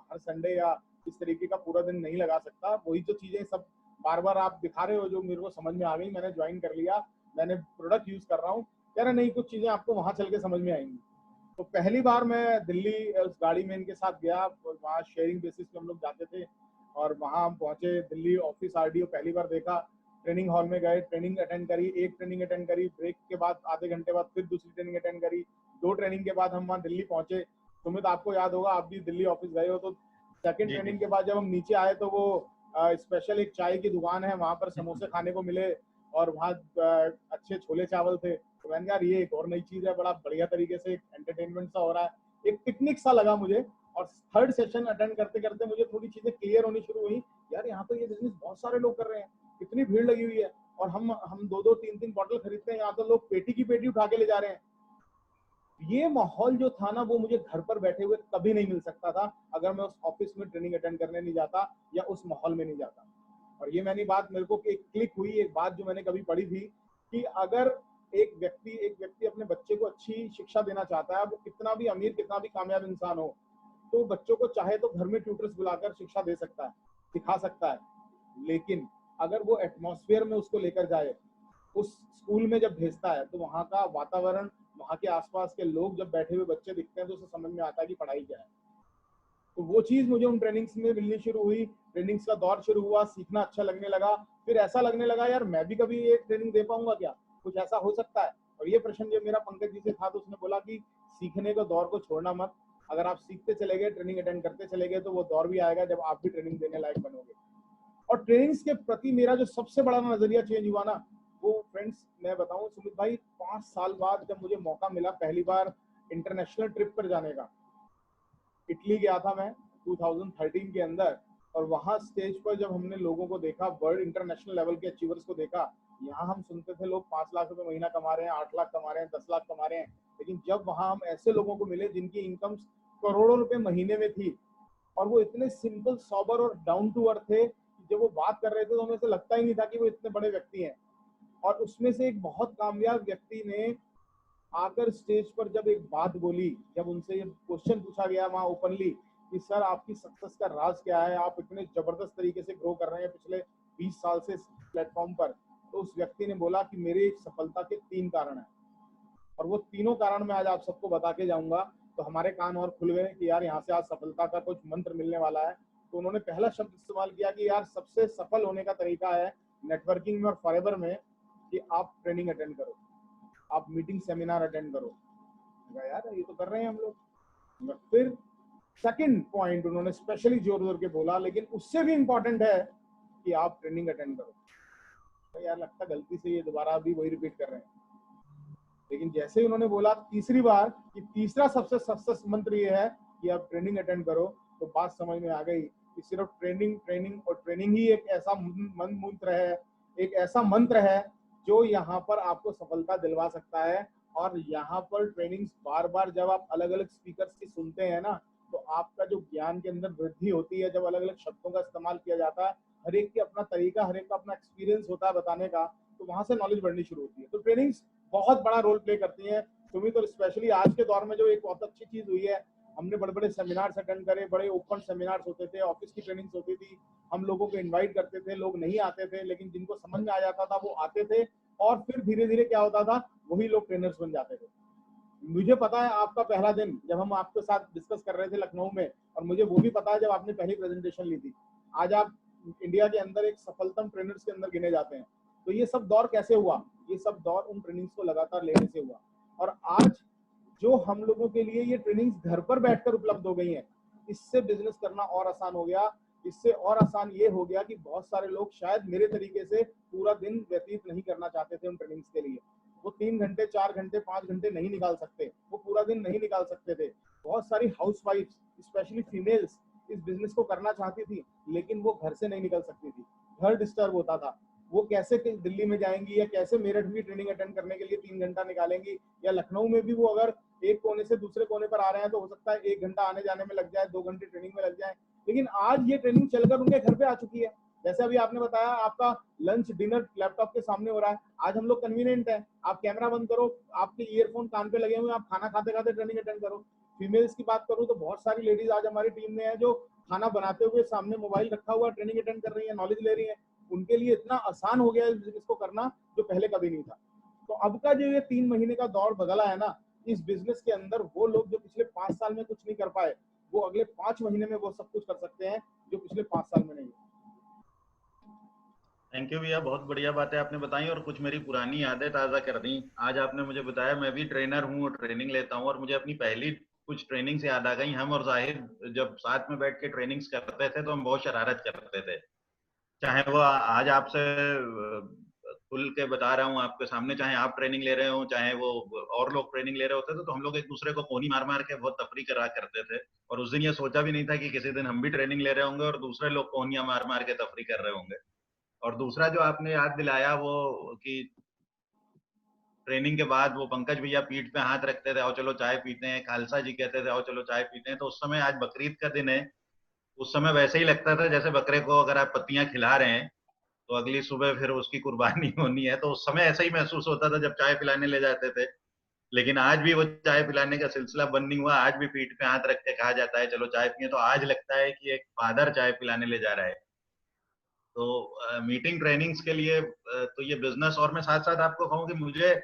Speaker 2: हर संडे या इस तरीके का पूरा दिन नहीं लगा सकता। वही तो चीजें सब बार बार आप दिखा रहे हो जो मेरे को समझ में आ गई, मैंने ज्वाइन कर लिया, मैंने प्रोडक्ट यूज कर रहा हूँ। कह रहे नहीं कुछ चीजें आपको वहां चल के समझ में आएंगी। तो पहली बार मैं दिल्ली उस गाड़ी में इनके साथ गया, वहाँ शेयरिंग बेसिस पे हम लोग जाते थे, और वहाँ हम पहुंचे दिल्ली ऑफिस आरडीओ पहली बार देखा। ट्रेनिंग हॉल में गए, ट्रेनिंग अटेंड करी, एक ट्रेनिंग अटेंड करी, ब्रेक के बाद आधे घंटे बाद फिर दूसरी ट्रेनिंग अटेंड करी। 2 ट्रेनिंग के बाद हम वहाँ दिल्ली पहुंचे। सुमित आपको याद होगा, आप भी दिल्ली ऑफिस गए हो, तो सेकंड
Speaker 1: जी
Speaker 2: ट्रेनिंग
Speaker 1: जी।
Speaker 2: के बाद जब हम नीचे आए तो वो स्पेशल एक चाय की दुकान है, वहां पर समोसे खाने को मिले, और वहाँ अच्छे छोले चावल थे। तो मैंने कहा ये एक और नई चीज है, बड़ा बढ़िया तरीके से एंटरटेनमेंट सा हो रहा है, एक पिकनिक सा लगा मुझे। और थर्ड सेशन अटेंड करते करते मुझे थोड़ी चीजें क्लियर होनी शुरू हुई। यार यहाँ तो ये बिजनेस बहुत सारे लोग कर रहे हैं, कितनी भीड़ लगी हुई है, और हम 2-2 3-3 बॉटल खरीदते हैं, यहाँ तो लोग पेटी की पेटी उठा के ले जा रहे हैं। ये माहौल जो था ना, वो मुझे घर पर बैठे हुए कभी नहीं मिल सकता था अगर मैं उस ऑफिस में ट्रेनिंग अटेंड करने नहीं जाता, या उस माहौल में नहीं जाता। और ये मैंने बात, मेरे को एक क्लिक हुई, एक बात जो मैंने कभी पढ़ी थी, कि अगर एक व्यक्ति अपने बच्चे को अच्छी शिक्षा देना चाहता है, वो कितना भी अमीर, कितना भी कामयाब इंसान हो, तो बच्चों को चाहे तो घर में ट्यूटर्स बुलाकर शिक्षा दे सकता है, सिखा सकता है। लेकिन अगर वो एटमॉस्फेयर में उसको लेकर जाए, उस स्कूल में जब भेजता है, तो वहाँ का वातावरण, वहाँ के आसपास के लोग जब बैठे हुए बच्चे दिखते हैं, तो उसे समझ में आता है कि पढ़ाई क्या है। तो वो चीज मुझे उन ट्रेनिंग्स में मिलनी शुरू हुई। ट्रेनिंग्स का दौर शुरू हुआ, सीखना अच्छा लगने लगा। फिर ऐसा लगने लगा यार मैं भी कभी एक ट्रेनिंग दे पाऊंगा क्या, कुछ ऐसा हो सकता है। और ये प्रश्न जो मेरा पंकज जी से था, तो उसने बोला कि सीखने के दौर को छोड़ना मत, अगर आप सीखते चले गए, ट्रेनिंग अटेंड करते चले गए, तो वो दौर भी आएगा जब आप भी ट्रेनिंग देने लायक बनोगे। और ट्रेनिंग्स के प्रति मेरा जो सबसे बड़ा नजरिया चेंज हुआ ना, वो फ्रेंड्स मैं बताऊं सुमित भाई, 5 साल बाद जब मुझे मौका मिला पहली बार इंटरनेशनल ट्रिप पर जाने का। इटली गया था मैं 2013 के अंदर, और वहां स्टेज पर जब हमने लोगों को देखा, वर्ल्ड इंटरनेशनल लेवल के अचीवर्स को देखा। यहाँ हम सुनते थे लोग 5 लाख रुपए महीना कमा रहे हैं, 8 लाख कमा रहे हैं, 10 लाख कमा रहे हैं, लेकिन जब वहां हम ऐसे लोगों को मिले जिनकी इनकम करोड़ों रुपए महीने में थी, और वो इतने सिंपल, सॉबर और डाउन टू अर्थ थे, जब वो बात कर रहे थे तो हमें ऐसे लगता ही नहीं था कि वो इतने बड़े व्यक्ति हैं। और उसमें से एक बहुत कामयाब व्यक्ति ने आकर स्टेज पर जब एक बात बोली, जब उनसे ये क्वेश्चन पूछा गया वहां ओपनली कि सर आपकी सक्सेस का राज क्या है, आप इतने जबरदस्त तरीके से ग्रो कर रहे हैं पिछले 20 साल से इस प्लेटफॉर्म पर, तो उस व्यक्ति ने बोला कि मेरी सफलता के 3 कारण हैं, और वो तीनों कारण मैं आज आप सबको बता के जाऊंगा। तो हमारे कान और खुल गए कि यार यहाँ से आज सफलता का कुछ मंत्र मिलने वाला है। तो उन्होंने पहला शब्द इस्तेमाल किया कि यार सबसे सफल होने का तरीका है नेटवर्किंग में और फॉरएवर में, कि आप ट्रेनिंग अटेंड करो, आप मीटिंग सेमिनार अटेंड करो। यार ये तो कर रहे हैं हम लोग। फिर सेकंड पॉइंट उन्होंने स्पेशली जोर जोर के बोला, लेकिन उससे भी इंपॉर्टेंट है कि आप ट्रेनिंग अटेंड करो। तो यार लगता गलती से ये दोबारा भी वही रिपीट कर रहे हैं, लेकिन जैसे ही उन्होंने बोला तीसरी बार कि तीसरा सबसे सक्सेस मंत्र ये है कि आप ट्रेनिंग अटेंड करो, तो बात समझ में आ गई कि सिर्फ ट्रेनिंग ट्रेनिंग और ट्रेनिंग ही एक ऐसा मंत्र है, एक ऐसा मंत्र है जो यहाँ पर आपको सफलता दिलवा सकता है। और यहाँ पर ट्रेनिंग्स बार बार जब आप अलग अलग स्पीकर्स की सुनते हैं ना, तो आपका जो ज्ञान के अंदर वृद्धि होती है, जब अलग अलग शब्दों का इस्तेमाल किया जाता है, हर एक की अपना तरीका, हर एक का अपना एक्सपीरियंस होता है बताने का, तो वहां से नॉलेज बढ़नी शुरू होती है। तो ट्रेनिंग्स बहुत बड़ा रोल प्ले करती हैं। सुमित, और स्पेशली आज के दौर में जो एक बहुत अच्छी चीज हुई है, हमने बड़े बड़े सेमिनार्स अटेंड करे, बड़े ओपन सेमिनार्स होते थे, ऑफिस की ट्रेनिंग्स होती थी, हम लोगों को इनवाइट करते थे, लोग नहीं आते थे, लेकिन जिनको समझ में आ जाता था वो आते थे, और फिर धीरे धीरे क्या होता था, वही लोग ट्रेनर्स बन जाते थे। मुझे पता है आपका पहला दिन जब हम आपके साथ डिस्कस कर रहे थे लखनऊ में, और मुझे वो भी पता है जब आपने पहली प्रेजेंटेशन ली थी। आज आप इंडिया के अंदर एक सफलतम ट्रेनर्स के अंदर गिने जाते हैं। तो ये सब दौर कैसे हुआ? ये सब दौर उन ट्रेनिंग्स को लगातार लेने से हुआ। और आज जो हम लोगों के लिए ये ट्रेनिंग्स घर पर बैठकर उपलब्ध हो गई हैं, इससे बिजनेस करना और आसान हो गया। इससे और आसान ये हो गया कि बहुत सारे लोग शायद मेरे तरीके से पूरा दिन व्यतीत नहीं करना चाहते थे उन ट्रेनिंग्स के लिए। वो 3 घंटे, 4 घंटे, 5 घंटे नहीं निकाल सकते, वो पूरा दिन नहीं निकाल सकते थे। बहुत सारी हाउसवाइफ्स, स्पेशली फीमेल्स, इस बिजनेस को करना चाहती थी, लेकिन वो घर से नहीं निकल सकती थी, घर डिस्टर्ब होता था। वो कैसे दिल्ली में जाएंगी, या कैसे मेरठ में ट्रेनिंग अटेंड करने के लिए 3 घंटा निकालेंगी, या लखनऊ में भी वो अगर एक कोने से दूसरे कोने पर आ रहे हैं तो हो सकता है 1 घंटा आने जाने में लग जाए, 2 घंटे ट्रेनिंग में लग जाए। लेकिन आज ये ट्रेनिंग चलकर उनके घर पे आ चुकी है। जैसे अभी आपने बताया आपका लंच डिनर लैपटॉप के सामने हो रहा है। आज हम लोग कन्वीनियंट है, आप कैमरा बंद करो, आपके ईयरफोन कान पे लगे हुए, आप खाना खाते खाते ट्रेनिंग अटेंड करो। फीमेल्स की बात करूं तो बहुत सारी लेडीज आज हमारी टीम में है जो खाना बनाते हुए सामने मोबाइल रखा हुआ ट्रेनिंग अटेंड कर रही है, नॉलेज ले रही है। उनके लिए इतना आसान हो गया है इस बिजनेस को करना, जो पहले कभी नहीं था। तो अब का जो ये 3 महीने का दौर बदला है ना, इस बिजनेस के अंदर वो लोग जो पिछले 5 साल में कुछ नहीं कर पाए, वो अगले 5 महीने में वो सब कुछ कर सकते हैं जो पिछले 5 साल में नहीं।
Speaker 1: थैंक यू भैया, बहुत बढ़िया बातें आपने बताई और कुछ मेरी पुरानी यादें ताज़ा कर दी। आज आपने मुझे बताया, मैं भी ट्रेनर हूँ और ट्रेनिंग लेता हूँ, और मुझे अपनी पहली कुछ ट्रेनिंग से याद आ गई। हम और जाहिर जब साथ में बैठ के ट्रेनिंग्स करते थे तो हम बहुत शरारत करते थे। चाहे वो आज आपसे खुल के बता रहा हूँ आपके सामने, चाहे आप ट्रेनिंग ले रहे हो, चाहे वो और लोग ट्रेनिंग ले रहे होते थे, तो हम लोग एक दूसरे को कोनी मार मार के बहुत तफरी करा करते थे। और उस दिन ये सोचा भी नहीं था कि किसी दिन हम भी ट्रेनिंग ले रहे होंगे और दूसरे लोग कोनियां मार मार के तफरी कर रहे होंगे। और दूसरा जो आपने याद दिलाया वो कि ट्रेनिंग के बाद वो पंकज भैया पीठ पे हाथ रखते थे, आओ चलो चाय पीते हैं, खालसा जी कहते थे आओ चलो चाय पीते हैं। तो उस समय, आज बकरीद का दिन है, उस समय वैसे ही लगता था जैसे बकरे को अगर आप पत्तियां खिला रहे हैं तो अगली सुबह फिर उसकी कुर्बानी होनी है। तो उस समय ऐसा ही महसूस होता था जब चाय पिलाने ले जाते थे। लेकिन आज भी वो चाय पिलाने का सिलसिला बंद नहीं हुआ, आज भी पीठ पे हाथ रख के कहा जाता है चलो चाय पिए। तो आज लगता है कि एक फादर चाय पिलाने ले जा रहा है। तो मीटिंग ट्रेनिंग्स के लिए तो ये बिजनेस, और मैं साथ साथ आपको कहूँ कि मुझे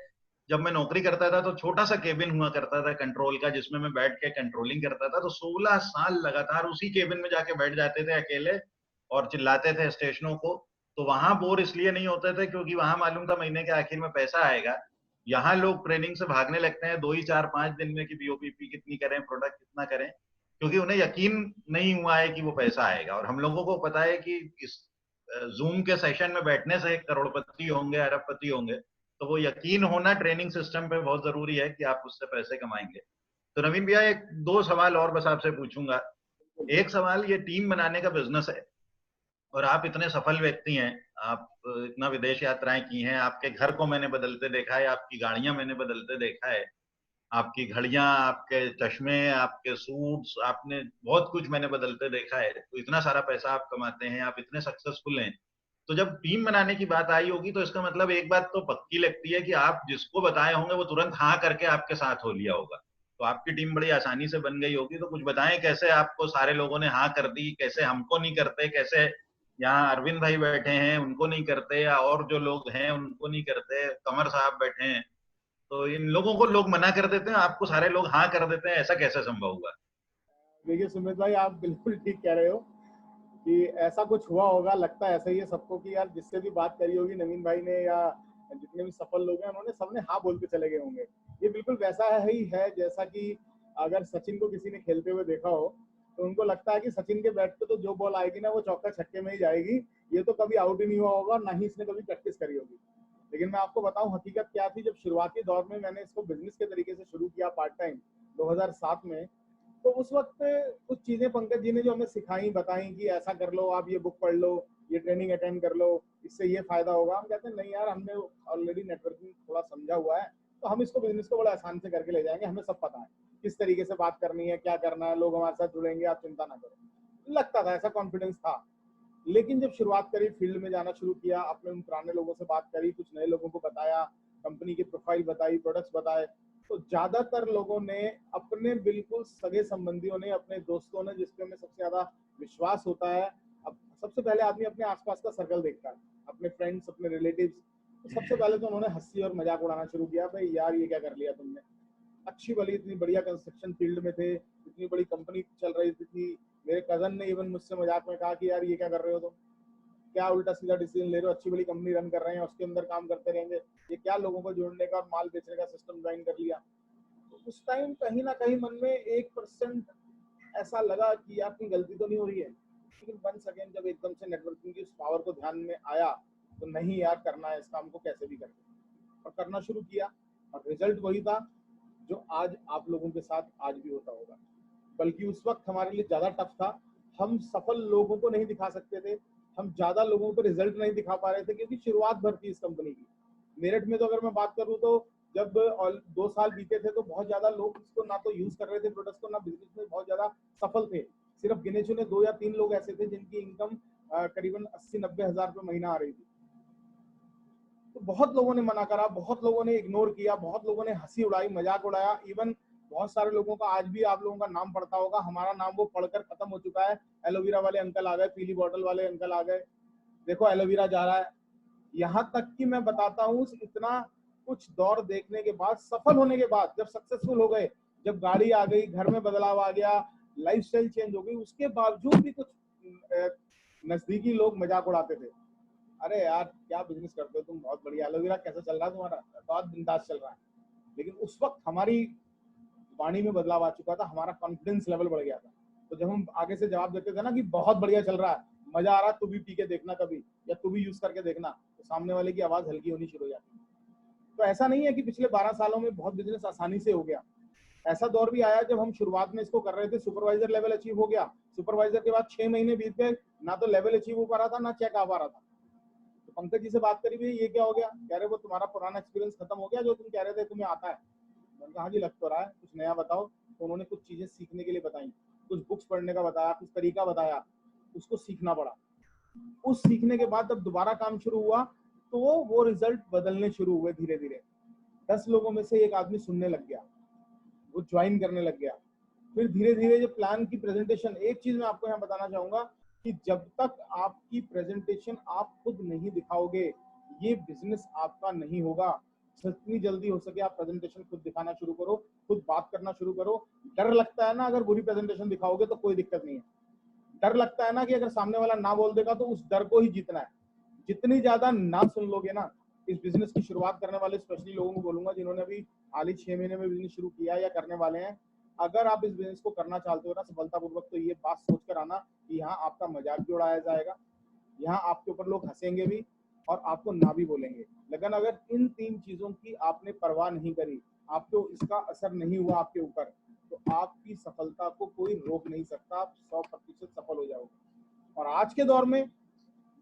Speaker 1: जब मैं नौकरी करता था तो छोटा सा केबिन हुआ करता था कंट्रोल का, जिसमें मैं बैठ के कंट्रोलिंग करता था। तो 16 साल लगातार उसी केबिन में जाके बैठ जाते थे अकेले और चिल्लाते थे स्टेशनों को। तो वहां बोर इसलिए नहीं होते थे क्योंकि वहां मालूम था महीने के आखिर में पैसा आएगा। यहाँ लोग ट्रेनिंग से भागने लगते हैं 2 ही 4 5 दिन में कि बीओपीपी कितनी करें, प्रोडक्ट कितना करें, क्योंकि उन्हें यकीन नहीं हुआ है कि वो पैसा आएगा। और हम लोगों को पता है कि इस जूम के सेशन में बैठने से करोड़पति होंगे, अरबपति होंगे। तो वो यकीन होना ट्रेनिंग सिस्टम पे बहुत जरूरी है कि आप उससे पैसे कमाएंगे। तो नवीन भैया, एक दो सवाल और बस आपसे पूछूंगा। एक सवाल, ये टीम बनाने का बिजनेस है और आप इतने सफल व्यक्ति हैं, आप इतना विदेश यात्राएं की हैं, आपके घर को मैंने बदलते देखा है, आपकी गाड़ियां मैंने बदलते देखा है, आपकी घड़ियां, आपके चश्मे, आपके सूट्स, आपने बहुत कुछ मैंने बदलते देखा है। तो इतना सारा पैसा आप कमाते हैं, आप इतने सक्सेसफुल हैं, तो जब टीम बनाने की बात आई होगी तो इसका मतलब एक बात तो पक्की लगती है कि आप जिसको बताए होंगे वो तुरंत हाँ करके आपके साथ हो लिया होगा। तो आपकी टीम बड़ी आसानी से बन गई होगी। तो कुछ बताएं कैसे आपको सारे लोगों ने हाँ कर दी, कैसे हमको नहीं करते, कैसे यहाँ अरविंद भाई बैठे हैं उनको नहीं करते, या और जो लोग हैं उनको नहीं करते, कमर साहब बैठे हैं, तो इन लोगों को लोग मना कर देते हैं, आपको सारे लोग हाँ कर देते हैं, ऐसा कैसे संभव हुआ?
Speaker 2: देखिए सुमित भाई, आप बिल्कुल ठीक कह रहे हो कि ऐसा कुछ हुआ होगा। लगता है ऐसा ही है सबको कि यार जिससे भी बात करी होगी नवीन भाई ने, या जितने भी सफल लोग हैं उन्होंने सबने हाँ बोल के चले गए होंगे। ये बिल्कुल वैसा है ही है जैसा कि अगर सचिन को किसी ने खेलते हुए देखा हो तो उनको लगता है कि सचिन के बैट पे तो जो बॉल आएगी ना वो चौका छक्के में ही जाएगी, ये तो कभी आउट ही नहीं हुआ होगा, ना ही इसने कभी प्रैक्टिस करी होगी। लेकिन मैं आपको बताऊं हकीकत क्या थी। जब शुरुआती दौर में मैंने इसको बिजनेस के तरीके से शुरू किया पार्ट टाइम 2007 में, तो उस वक्त कुछ चीजें पंकज जी ने जो हमें सिखाई बताई कि ऐसा कर लो, आप ये बुक पढ़ लो, ये ट्रेनिंग अटेंड कर लो, इससे ये फायदा होगा। हम कहते हैं नहीं यार, हमने ऑलरेडी नेटवर्किंग थोड़ा समझा हुआ है, तो हम इसको बिजनेस को बड़ा आसान से करके ले जाएंगे, हमें सब पता है किस तरीके से बात करनी है, क्या करना है, लोग हमारे साथ जुड़ेंगे, आप चिंता ना करो। लगता था, ऐसा कॉन्फिडेंस था। लेकिन जब शुरुआत करी, फील्ड में जाना शुरू किया, अपने उन पुराने लोगों से बात करी, कुछ नए लोगों को बताया, कंपनी की प्रोफाइल बताई, प्रोडक्ट्स बताए, तो ज्यादातर लोगों ने, अपने बिल्कुल सगे संबंधियों ने, अपने दोस्तों ने, जिसपे हमें सबसे ज्यादा विश्वास होता है। अब सबसे पहले आदमी अपने आसपास का सर्कल देखता है, अपने फ्रेंड्स, अपने रिलेटिव्स, तो सबसे पहले तो उन्होंने हंसी और मजाक उड़ाना शुरू किया, भाई यार ये क्या कर लिया तुमने, अच्छी भली इतनी बढ़िया कंस्ट्रक्शन फील्ड में थे, इतनी बड़ी कंपनी चल रही थी। मेरे कजन ने इवन मुझसे मजाक में कहा कि यार ये क्या कर रहे हो तुम, क्या उल्टा सीधा डिसीजन ले रहे हो, अच्छी बड़ी कंपनी रन कर रहे हैं, उसके अंदर काम करते रहेंगे, ये क्या लोगों को जोड़ने का और माल बेचने का सिस्टम ज्वाइन कर लिया। तो उस टाइम कहीं ना कहीं मन में 1% ऐसा लगा कि यार कोई गलती तो नहीं हो रही है। लेकिन वंस अगेन जब एकदम से नेटवर्किंग की उस पावर को ध्यान में आया, तो नहीं यार करना है इस काम को कैसे भी करके, और करना शुरू किया। और रिजल्ट वही था जो आज आप लोगों के साथ आज भी होता होगा, बल्कि उस वक्त हमारे लिए ज्यादा टफ था। हम सफल लोगों को नहीं दिखा सकते थे, हम ज्यादा लोगों को रिजल्ट नहीं दिखा पा रहे थे, क्योंकि शुरुआत भर थी इस कंपनी की। मेरठ में तो अगर मैं बात करूं, तो जब 2 साल बीते थे तो बहुत ज्यादा लोग इसको ना तो यूज कर रहे थे प्रोडक्ट्स को, ना बिजनेस में बहुत ज्यादा सफल थे। सिर्फ गिने चुने 2 या 3 लोग ऐसे थे जिनकी इनकम करीबन 80-90 हजार रुपए महीना आ रही थी। तो बहुत लोगों ने मना करा, बहुत लोगों ने इग्नोर किया, बहुत लोगों ने हंसी उड़ाई, मजाक उड़ाया। इवन बहुत सारे लोगों का आज भी आप लोगों का नाम पड़ता होगा, हमारा नाम वो पढ़कर खत्म हो चुका है। एलोवेरा वाले अंकल आ गए, पीली बोतल वाले अंकल आ गए, देखो एलोवेरा जा रहा है। यहाँ तक कि मैं बताता हूँ, इतना कुछ दौर देखने के बाद, सफल होने के बाद, जब सक्सेसफुल हो गए, जब गाड़ी आ गई, घर में बदलाव आ गया, लाइफस्टाइल चेंज हो गई, उसके बावजूद भी कुछ नजदीकी लोग मजाक उड़ाते थे, अरे यार क्या बिजनेस करते हो तुम, बहुत बढ़िया, एलोवेरा कैसा चल रहा है तुम्हारा, बहुत बिंदास चल रहा है। लेकिन उस वक्त हमारी वाणी में बदलाव आ चुका था, हमारा कॉन्फिडेंस लेवल बढ़ गया था। तो जब हम आगे से जवाब देते थे ना कि बहुत बढ़िया चल रहा है, मजा आ रहा है, तू भी पी के देखना कभी, या तू भी यूज करके देखना, तो सामने वाले की आवाज हल्की होनी शुरू हो जाती है। तो ऐसा नहीं है कि पिछले 12 सालों में बहुत बिजनेस आसानी से हो गया। ऐसा दौर भी आया जब हम शुरुआत में इसको कर रहे थे, सुपरवाइजर लेवल अचीव हो गया, सुपरवाइजर के बाद 6 महीने बीत गए, ना तो लेवल अचीव हो पा रहा था, ना चेक आ पा रहा था। तो पंकज जी से बात करी भी, ये क्या हो गया, कह रहे वो तुम्हारा पुराना एक्सपीरियंस खत्म हो गया, जो तुम कह रहे थे तुम्हें आता है। मैंने कहा जी लग तो रहा है, कुछ नया बताओ। तो उन्होंने कुछ चीजें सीखने के लिए बताई, कुछ बुक्स पढ़ने का बताया, कुछ तरीका बताया, उसको सीखना पड़ा। उस सीखने के बाद जब दोबारा काम शुरू हुआ, तो वो रिजल्ट बदलने शुरू हुए धीरे धीरे। 10 लोगों में से एक आदमी सुनने लग गया, वो ज्वाइन करने लग गया। फिर धीरे धीरे जो प्लान की प्रेजेंटेशन, एक चीज मैं आपको यहाँ बताना चाहूंगा कि जब तक आपकी प्रेजेंटेशन आप खुद नहीं दिखाओगे, ये बिजनेस आपका नहीं होगा। जितनी जल्दी हो सके आप प्रेजेंटेशन खुद दिखाना शुरू करो, खुद बात करना शुरू करो। डर लगता है ना, अगर बुरी प्रेजेंटेशन दिखाओगे तो कोई दिक्कत नहीं है। डर लगता है ना कि अगर सामने वाला ना बोल देगा, तो उस डर को ही जीतना है। जितनी ज्यादा ना सुन लोगे ना, इस बिजनेस की शुरुआत करने वाले स्पेशली लोगों को बोलूंगा जिन्होंने अभी हाल ही 6 महीने में बिजनेस शुरू किया या करने वाले हैं, अगर आप इस बिजनेस को करना चाहते हो ना सफलतापूर्वक, तो ये बात सोच कर आना कि यहाँ आपका मजाक भी उड़ाया जाएगा, यहाँ आपके ऊपर लोग हंसेंगे भी और आपको ना भी बोलेंगे। लेकिन अगर इन 3 चीजों की आपने परवाह नहीं करी, आपको इसका असर नहीं हुआ आपके ऊपर, तो आपकी सफलता को कोई रोक नहीं सकता, आप 100% सफल हो जाओगे। और आज के दौर में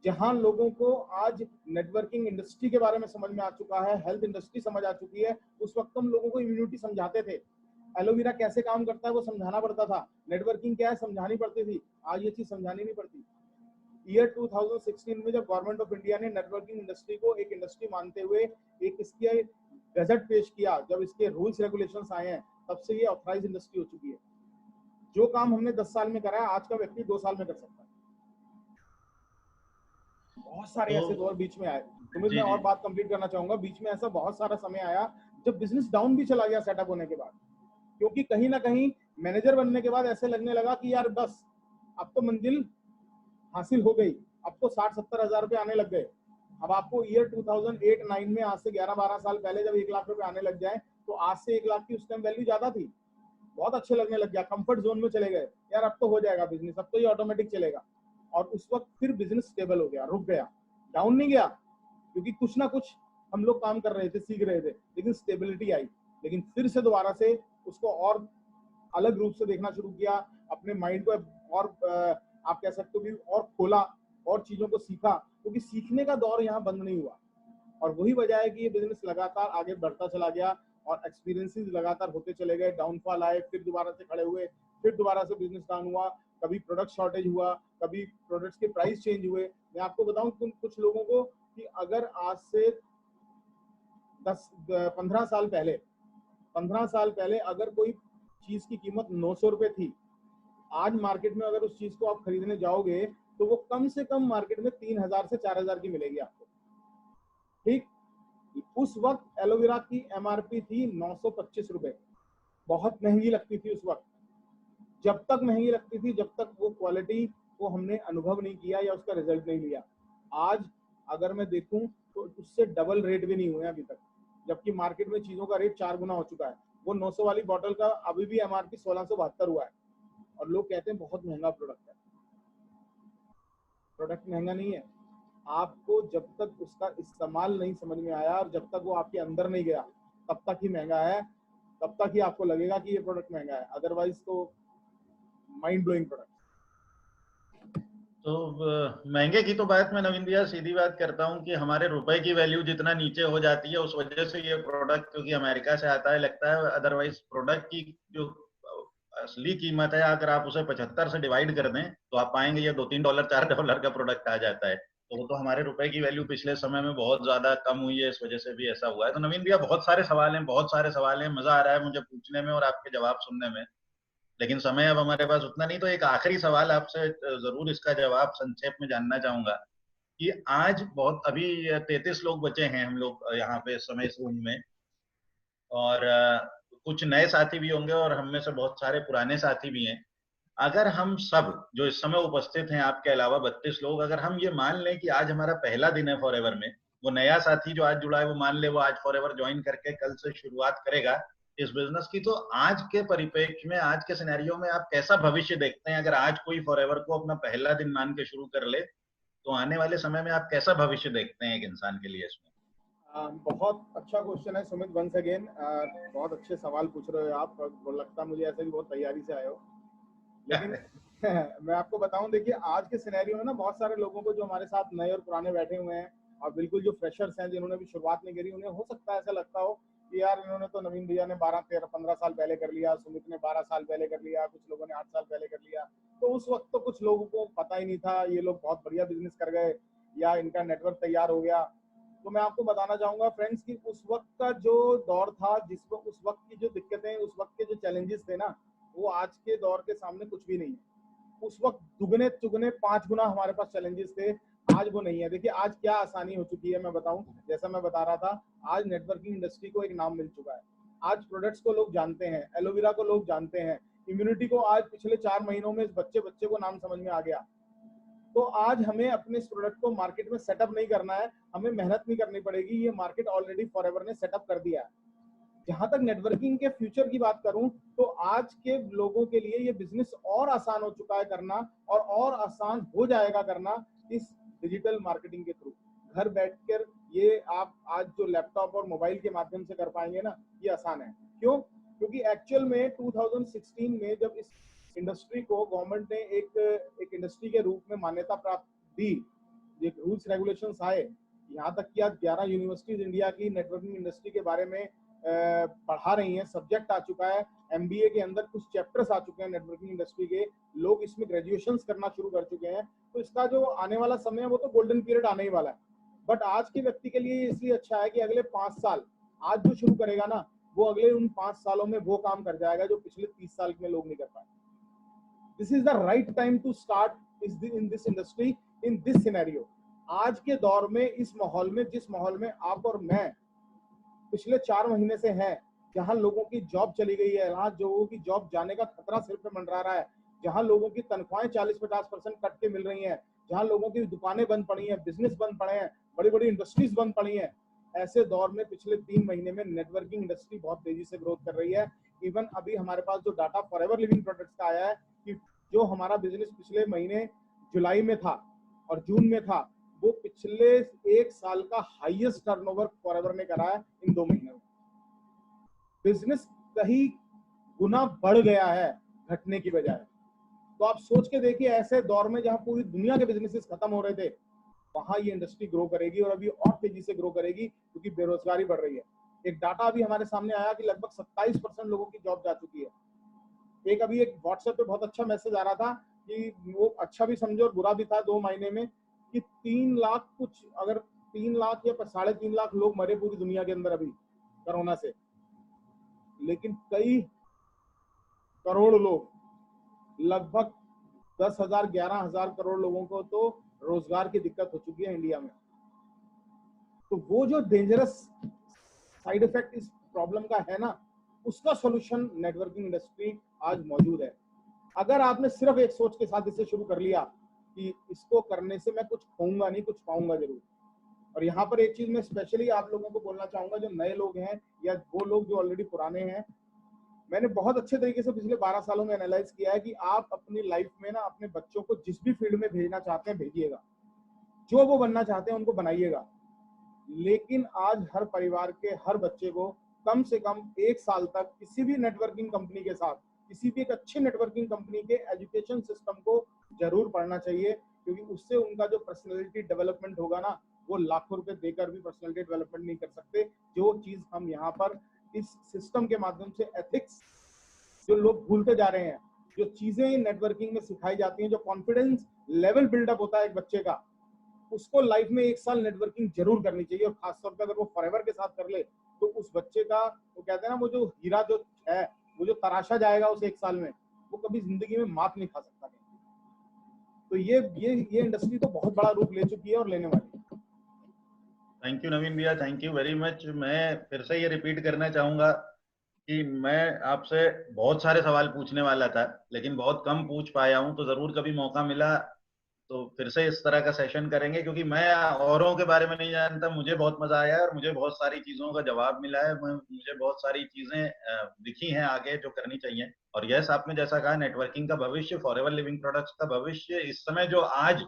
Speaker 2: जहां लोगों को आज नेटवर्किंग इंडस्ट्री के बारे में समझ में आ चुका है, हेल्थ इंडस्ट्री समझ आ चुकी है, उस वक्त हम लोगों को इम्यूनिटी समझाते थे, एलोवेरा कैसे काम करता है वो समझाना पड़ता था, नेटवर्किंग क्या है समझानी पड़ती थी। आज ये चीज समझानी नहीं पड़ती। ईयर 2016 में जब गवर्नमेंट ऑफ इंडिया ने नेटवर्किंग इंडस्ट्री को एक इंडस्ट्री मानते हुए एक इसकी गजट पेश किया, जब इसके रूल्स रेगुलेशंस आए हैं, तब से ये ऑथराइज इंडस्ट्री हो चुकी है। जो काम हमने 10 साल में करा है, आज का व्यक्ति 2 साल में कर सकता है। बहुत सारे ऐसे दौर बीच में आए। तुम्हें मैं और बात कंप्लीट करना चाहूंगा, बीच में ऐसा बहुत सारा समय आया जब बिजनेस डाउन भी चला गया सेटअप होने के बाद, क्योंकि कहीं ना कहीं मैनेजर बनने के बाद ऐसे लगने लगा कि यार बस अब तो मंजिल हासिल हो गई, अब तो 60-70 हजार रुपए आने लग गए। अब आपको ईयर 2008-9 में, आज से 11-12 साल पहले जब 1 लाख रुपए आने लग जाए, तो आज से 1 लाख की उस टाइम वैल्यू ज्यादा थी। बहुत अच्छे लगने लग गया, कंफर्ट जोन में चले गए, यार अब तो हो जाएगा बिजनेस, अब तो ये ऑटोमेटिक चलेगा। और उस वक्त फिर बिजनेस स्टेबल हो गया, रुक गया, डाउन नहीं गया, क्योंकि कुछ ना कुछ हम लोग काम कर रहे थे, सीख रहे थे, लेकिन स्टेबिलिटी आई। लेकिन फिर से दोबारा से उसको और अलग रूप से देखना शुरू किया, अपने माइंड को और आप कह सकते हो कि और खोला, और चीजों को सीखा, क्योंकि सीखने का दौर यहाँ बंद नहीं हुआ। और वही वजह है कि ये बिजनेस लगातार आगे बढ़ता चला गया और एक्सपीरियंसेस लगातार होते चले गए। डाउनफॉल आए, फिर दोबारा से खड़े हुए, फिर दोबारा से बिजनेस डाउन हुआ, कभी प्रोडक्ट शॉर्टेज हुआ, कभी प्रोडक्ट्स के प्राइस चेंज हुए। मैं आपको बताऊं कुछ लोगों को कि अगर आज से 15 साल पहले 15 साल पहले अगर कोई चीज की कीमत 900 रुपए थी, आज मार्केट में अगर उस चीज को आप खरीदने जाओगे तो वो कम से कम मार्केट में 3000 से 4000 की मिलेगी आपको। ठीक, उस वक्त एलोवेरा की एमआरपी थी 925 रुपए, बहुत महंगी लगती थी उस वक्त। जब तक महंगी लगती थी, जब तक वो क्वालिटी को हमने अनुभव नहीं किया या उसका रिजल्ट नहीं लिया। आज अगर मैं देखूं तो उससे डबल रेट भी नहीं हुए अभी तक, जबकि मार्केट में चीजों का रेट 4 गुना हो चुका है। वो 900 वाली बॉटल का अभी भी एमआरपी 1672 हुआ है और लोग कहते हैं बहुत महंगा प्रोडक्ट है। प्रोडक्ट महंगा नहीं है, आपको जब तक उसका इस्तेमाल नहीं समझ में आया और जब तक वो आपके अंदर नहीं गया तब तक ही महंगा है, तब तक ही आपको लगेगा कि ये प्रोडक्ट महंगा है, अदरवाइज तो माइंड ब्लोइंग प्रोडक्ट।
Speaker 1: तो महंगे की तो बात मैं नवीन भैया सीधी बात करता हूँ कि हमारे रुपए की वैल्यू जितना नीचे हो जाती है उस वजह से ये प्रोडक्ट क्योंकि अमेरिका से आता है लगता है, अदरवाइज प्रोडक्ट की जो असली कीमत है अगर आप उसे 75 से डिवाइड कर दें तो आप पाएंगे ये $2-3 $4 का प्रोडक्ट आ जाता है। तो वो तो हमारे रुपए की वैल्यू पिछले समय में बहुत ज्यादा कम हुई है, इस वजह से भी ऐसा हुआ है। तो नवीन भैया बहुत सारे सवाल हैं, बहुत सारे सवाल हैं, मजा आ रहा है मुझे पूछने में और आपके जवाब सुनने में, लेकिन समय अब हमारे पास उतना नहीं। तो एक आखिरी सवाल आपसे जरूर इसका जवाब संक्षेप में जानना चाहूंगा कि आज बहुत अभी 33 लोग बचे हैं हम लोग यहाँ पे इस समय इस रूम में, और कुछ नए साथी भी होंगे और हम में से बहुत सारे पुराने साथी भी हैं। अगर हम सब जो इस समय उपस्थित हैं आपके अलावा 32 लोग, अगर हम ये मान लें कि आज हमारा पहला दिन है फॉरएवर में, वो नया साथी जो आज जुड़ा है वो मान ले वो आज फॉरएवर ज्वाइन करके कल से शुरुआत करेगा इस बिजनेस की, तो आज के परिप्रेक्ष्य में आज के सिनेरियो में आप कैसा भविष्य देखते हैं? अगर आज कोई फॉरएवर को अपना पहला दिन मान के शुरू कर ले तो आने वाले समय में आप कैसा भविष्य देखते हैं एक इंसान के लिए इसमें?
Speaker 2: बहुत अच्छा क्वेश्चन है सुमित, वंस अगेन बहुत अच्छे सवाल पूछ रहे हो आप, लगता है मुझे ऐसे भी बहुत तैयारी से आए हो। लेकिन मैं आपको बताऊं, देखिए आज के सिनेरियो में ना बहुत सारे लोगों को जो हमारे साथ नए और पुराने बैठे हुए हैं और बिल्कुल जो फ्रेशर्स हैं जिन्होंने भी शुरुआत नहीं करी, उन्हें हो सकता है ऐसा लगता हो कि यार इन्होंने तो, नवीन भैया ने 12-13-15 साल पहले कर लिया, सुमित ने 12 साल पहले कर लिया, कुछ लोगों ने 8 साल पहले कर लिया। तो उस वक्त तो कुछ लोगों को पता ही नहीं था, ये लोग बहुत बढ़िया बिजनेस कर गए या इनका नेटवर्क तैयार हो गया। तो मैं आपको बताना चाहूंगा फ्रेंड्स कि उस वक्त का जो दौर था, उस वक्त की जो दिक्कतें, उस वक्त के जो चैलेंजेस थे ना, वो आज के दौर के सामने कुछ भी नहीं है। उस वक्त दुगने चुगने 5 गुना हमारे पास चैलेंजेस थे, आज वो नहीं है। देखिए आज क्या आसानी हो चुकी है, मैं बताऊं, जैसा मैं बता रहा था, आज नेटवर्किंग इंडस्ट्री को एक नाम मिल चुका है। आज प्रोडक्ट्स को लोग जानते हैं, एलोवेरा को लोग जानते हैं, इम्यूनिटी को आज पिछले 4 महीनों में इस बच्चे को नाम समझ में आ गया। तो आज हमें अपने इस प्रोडक्ट को मार्केट में सेटअप नहीं करना है, हमें मेहनत नहीं करनी पड़ेगी, ये मार्केट ऑलरेडी फॉरएवर ने सेटअप कर दिया है। जहां तक नेटवर्किंग के फ्यूचर की बात करूं तो आज के लोगों के लिए ये बिजनेस और आसान हो चुका है करना, और आसान हो जाएगा करना इस डिजिटल मार्केटिंग के थ्रू। घर बैठकर ये आप आज जो लैपटॉप और मोबाइल के माध्यम से कर पाएंगे ना, ये आसान है। क्यों? क्योंकि एक्चुअल में 2016 में जब इस इंडस्ट्री को गवर्नमेंट ने एक इंडस्ट्री के रूप में मान्यता प्राप्त दी, ये रूल्स रेगुलेशंस आए, यहाँ तक कि आज 11 यूनिवर्सिटीज इंडिया की नेटवर्किंग इंडस्ट्री के बारे में पढ़ा रही हैं, सब्जेक्ट आ चुका है, एमबीए के अंदर कुछ चैप्टर्स आ चुके हैं नेटवर्किंग इंडस्ट्री के, लोग इसमें ग्रेजुएशंस करना शुरू कर चुके हैं। तो इसका जो आने वाला समय है वो तो गोल्डन पीरियड आने ही वाला है। बट आज के व्यक्ति के लिए इसलिए अच्छा है कि अगले 5 साल आज जो शुरू करेगा ना, वो अगले उन 5 सालों में वो काम कर जाएगा जो पिछले 30 साल में लोग नहीं कर पाए। This is the right time to start in this industry, in this scenario. आज के दौर में, इस माहौल में, जिस माहौल में आप और मैं पिछले 4 महीने से हैं, जहां लोगों की जॉब चली गई है, जहां लोगों की जॉब जाने का खतरा सिर पे मंडरा रहा है, जहां लोगों की तनख्वाहें 40-50% कट के मिल रही हैं, जहां लोगों की दुकानें बंद पड़ी हैं, बिजनेस बंद पड़े हैं, बड़ी बड़ी इंडस्ट्रीज बंद पड़ी हैं, ऐसे दौर में पिछले 3 महीने में नेटवर्किंग इंडस्ट्री बहुत तेजी से ग्रोथ कर रही है। इवन अभी हमारे पास जो डाटा फॉरएवर लिविंग प्रोडक्ट्स का आया है कि जो हमारा बिजनेस पिछले महीने जुलाई में था और जून में था, वो पिछले 1 साल का हाईएस्ट टर्नओवर फॉरएवर ने करा है इन 2 महीनों में। बिजनेस कहीं गुना बढ़ गया है घटने की बजाय। तो आप सोच के देखिए, ऐसे दौर में जहां पूरी दुनिया के बिजनेसेस खत्म हो रहे थे, वहां ये इंडस्ट्री ग्रो करेगी और अभी और तेजी से ग्रो करेगी क्योंकि बेरोजगारी बढ़ रही है। एक डाटा अभी हमारे सामने आया कि लगभग 27% लोगों की जॉब जा चुकी है। अभी एक व्हाट्सएप पे बहुत अच्छा मैसेज आ रहा था कि वो अच्छा भी समझो और बुरा भी था 2 महीने में, कि 3 लाख कुछ, अगर 3 लाख या 3.5 लाख लोग मरे पूरी दुनिया के अंदर अभी कोरोना से, लेकिन कई करोड़ लोग, लगभग 10,000 11,000 करोड़ लोगों को तो रोजगार की दिक्कत हो चुकी है इंडिया में। तो वो जो डेंजरस साइड इफेक्ट इस प्रॉब्लम का है ना, उसका सॉल्यूशन नेटवर्किंग इंडस्ट्री आज मौजूद है। अगर आपने सिर्फ एक सोच के साथ इसे शुरू कर लिया कि इसको करने से मैं कुछ खोऊंगा नहीं, कुछ पाऊंगा जरूर। और यहाँ पर एक चीज मैं स्पेशली आप लोगों को बोलना चाहूंगा, जो नए लोग हैं या वो लोग जो ऑलरेडी पुराने हैं, मैंने बहुत अच्छे तरीके से पिछले 12 सालों में एनालाइज किया है कि आप अपनी लाइफ में ना अपने बच्चों को जिस भी फील्ड में भेजना चाहते हैं भेजिएगा, जो वो बनना चाहते हैं उनको बनाइएगा, लेकिन आज हर परिवार के हर बच्चे को कम से कम 1 साल तक किसी भी नेटवर्किंग कंपनी के साथ, किसी भी एक अच्छी नेटवर्किंग कंपनी के एजुकेशन सिस्टम को जरूर पढ़ना चाहिए, क्योंकि उससे उनका जो पर्सनैलिटी डेवलपमेंट होगा ना, वो लाखों रुपए देकर भी पर्सनैलिटी डेवलपमेंट नहीं कर सकते। जो चीज हम यहाँ पर इस सिस्टम के माध्यम से, एथिक्स जो लोग भूलते जा रहे हैं, जो चीजें नेटवर्किंग में सिखाई जाती हैं, जो कॉन्फिडेंस लेवल बिल्डअप होता है एक बच्चे का, उसको लाइफ में 1 साल नेटवर्किंग जरूर करनी चाहिए। और खासतौर पर अगर वो फॉरएवर के साथ कर ले तो उस बच्चे का, वो कहते हैं ना, वो जो हीरा जो है, वो जो तराशा जाएगा उस 1 साल में, वो कभी जिंदगी में मात नहीं खा सकता। तो ये इंडस्ट्री तो बहुत बड़ा रूप ले चुकी है और लेने वाली है।
Speaker 1: थैंक यू नवीन भैया, थैंक यू वेरी मच। मैं फिर से ये रिपीट करना चाहूंगा कि मैं आपसे बहुत सारे सवाल पूछने वाला था, लेकिन बहुत कम पूछ पाया हूं। तो जरूर कभी मौका मिला तो फिर से इस तरह का सेशन करेंगे, क्योंकि मैं औरों के बारे में नहीं जानता। मुझे बहुत मजा आया और मुझे बहुत सारी चीजों का जवाब मिला है। मुझे बहुत सारी चीजें दिखी हैं आगे जो करनी चाहिए। और यस, आपने जैसा कहा, नेटवर्किंग का भविष्य, फॉरएवर लिविंग प्रोडक्ट्स का भविष्य, इस समय जो आज,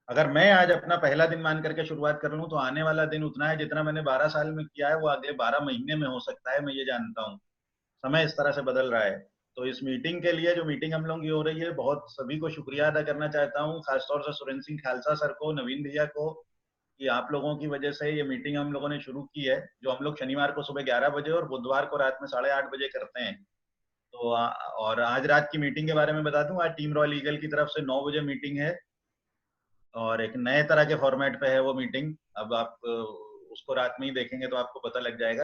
Speaker 1: अगर मैं आज अपना पहला दिन मान करके शुरुआत कर लूं तो आने वाला दिन उतना है जितना मैंने 12 साल में किया है वो अगले 12 महीने में हो सकता है। मैं ये जानता हूँ, समय इस तरह से बदल रहा है। तो इस मीटिंग के लिए, जो मीटिंग हम लोगों की हो रही है, बहुत सभी को शुक्रिया अदा करना चाहता हूँ, खासतौर से सुरेंद्र सिंह खालसा सर को, नवीन भैया को, कि आप लोगों की वजह से ये मीटिंग हम लोगों ने शुरू की है, जो हम लोग शनिवार को सुबह 11 बजे और बुधवार को रात में 8:30 बजे करते हैं। तो और आज रात की मीटिंग के बारे में बता दूं, आज टीम रॉयल ईगल की तरफ से 9 बजे मीटिंग है और एक नए तरह के फॉर्मेट पे है वो मीटिंग। अब आप उसको रात में ही देखेंगे तो आपको पता लग जाएगा।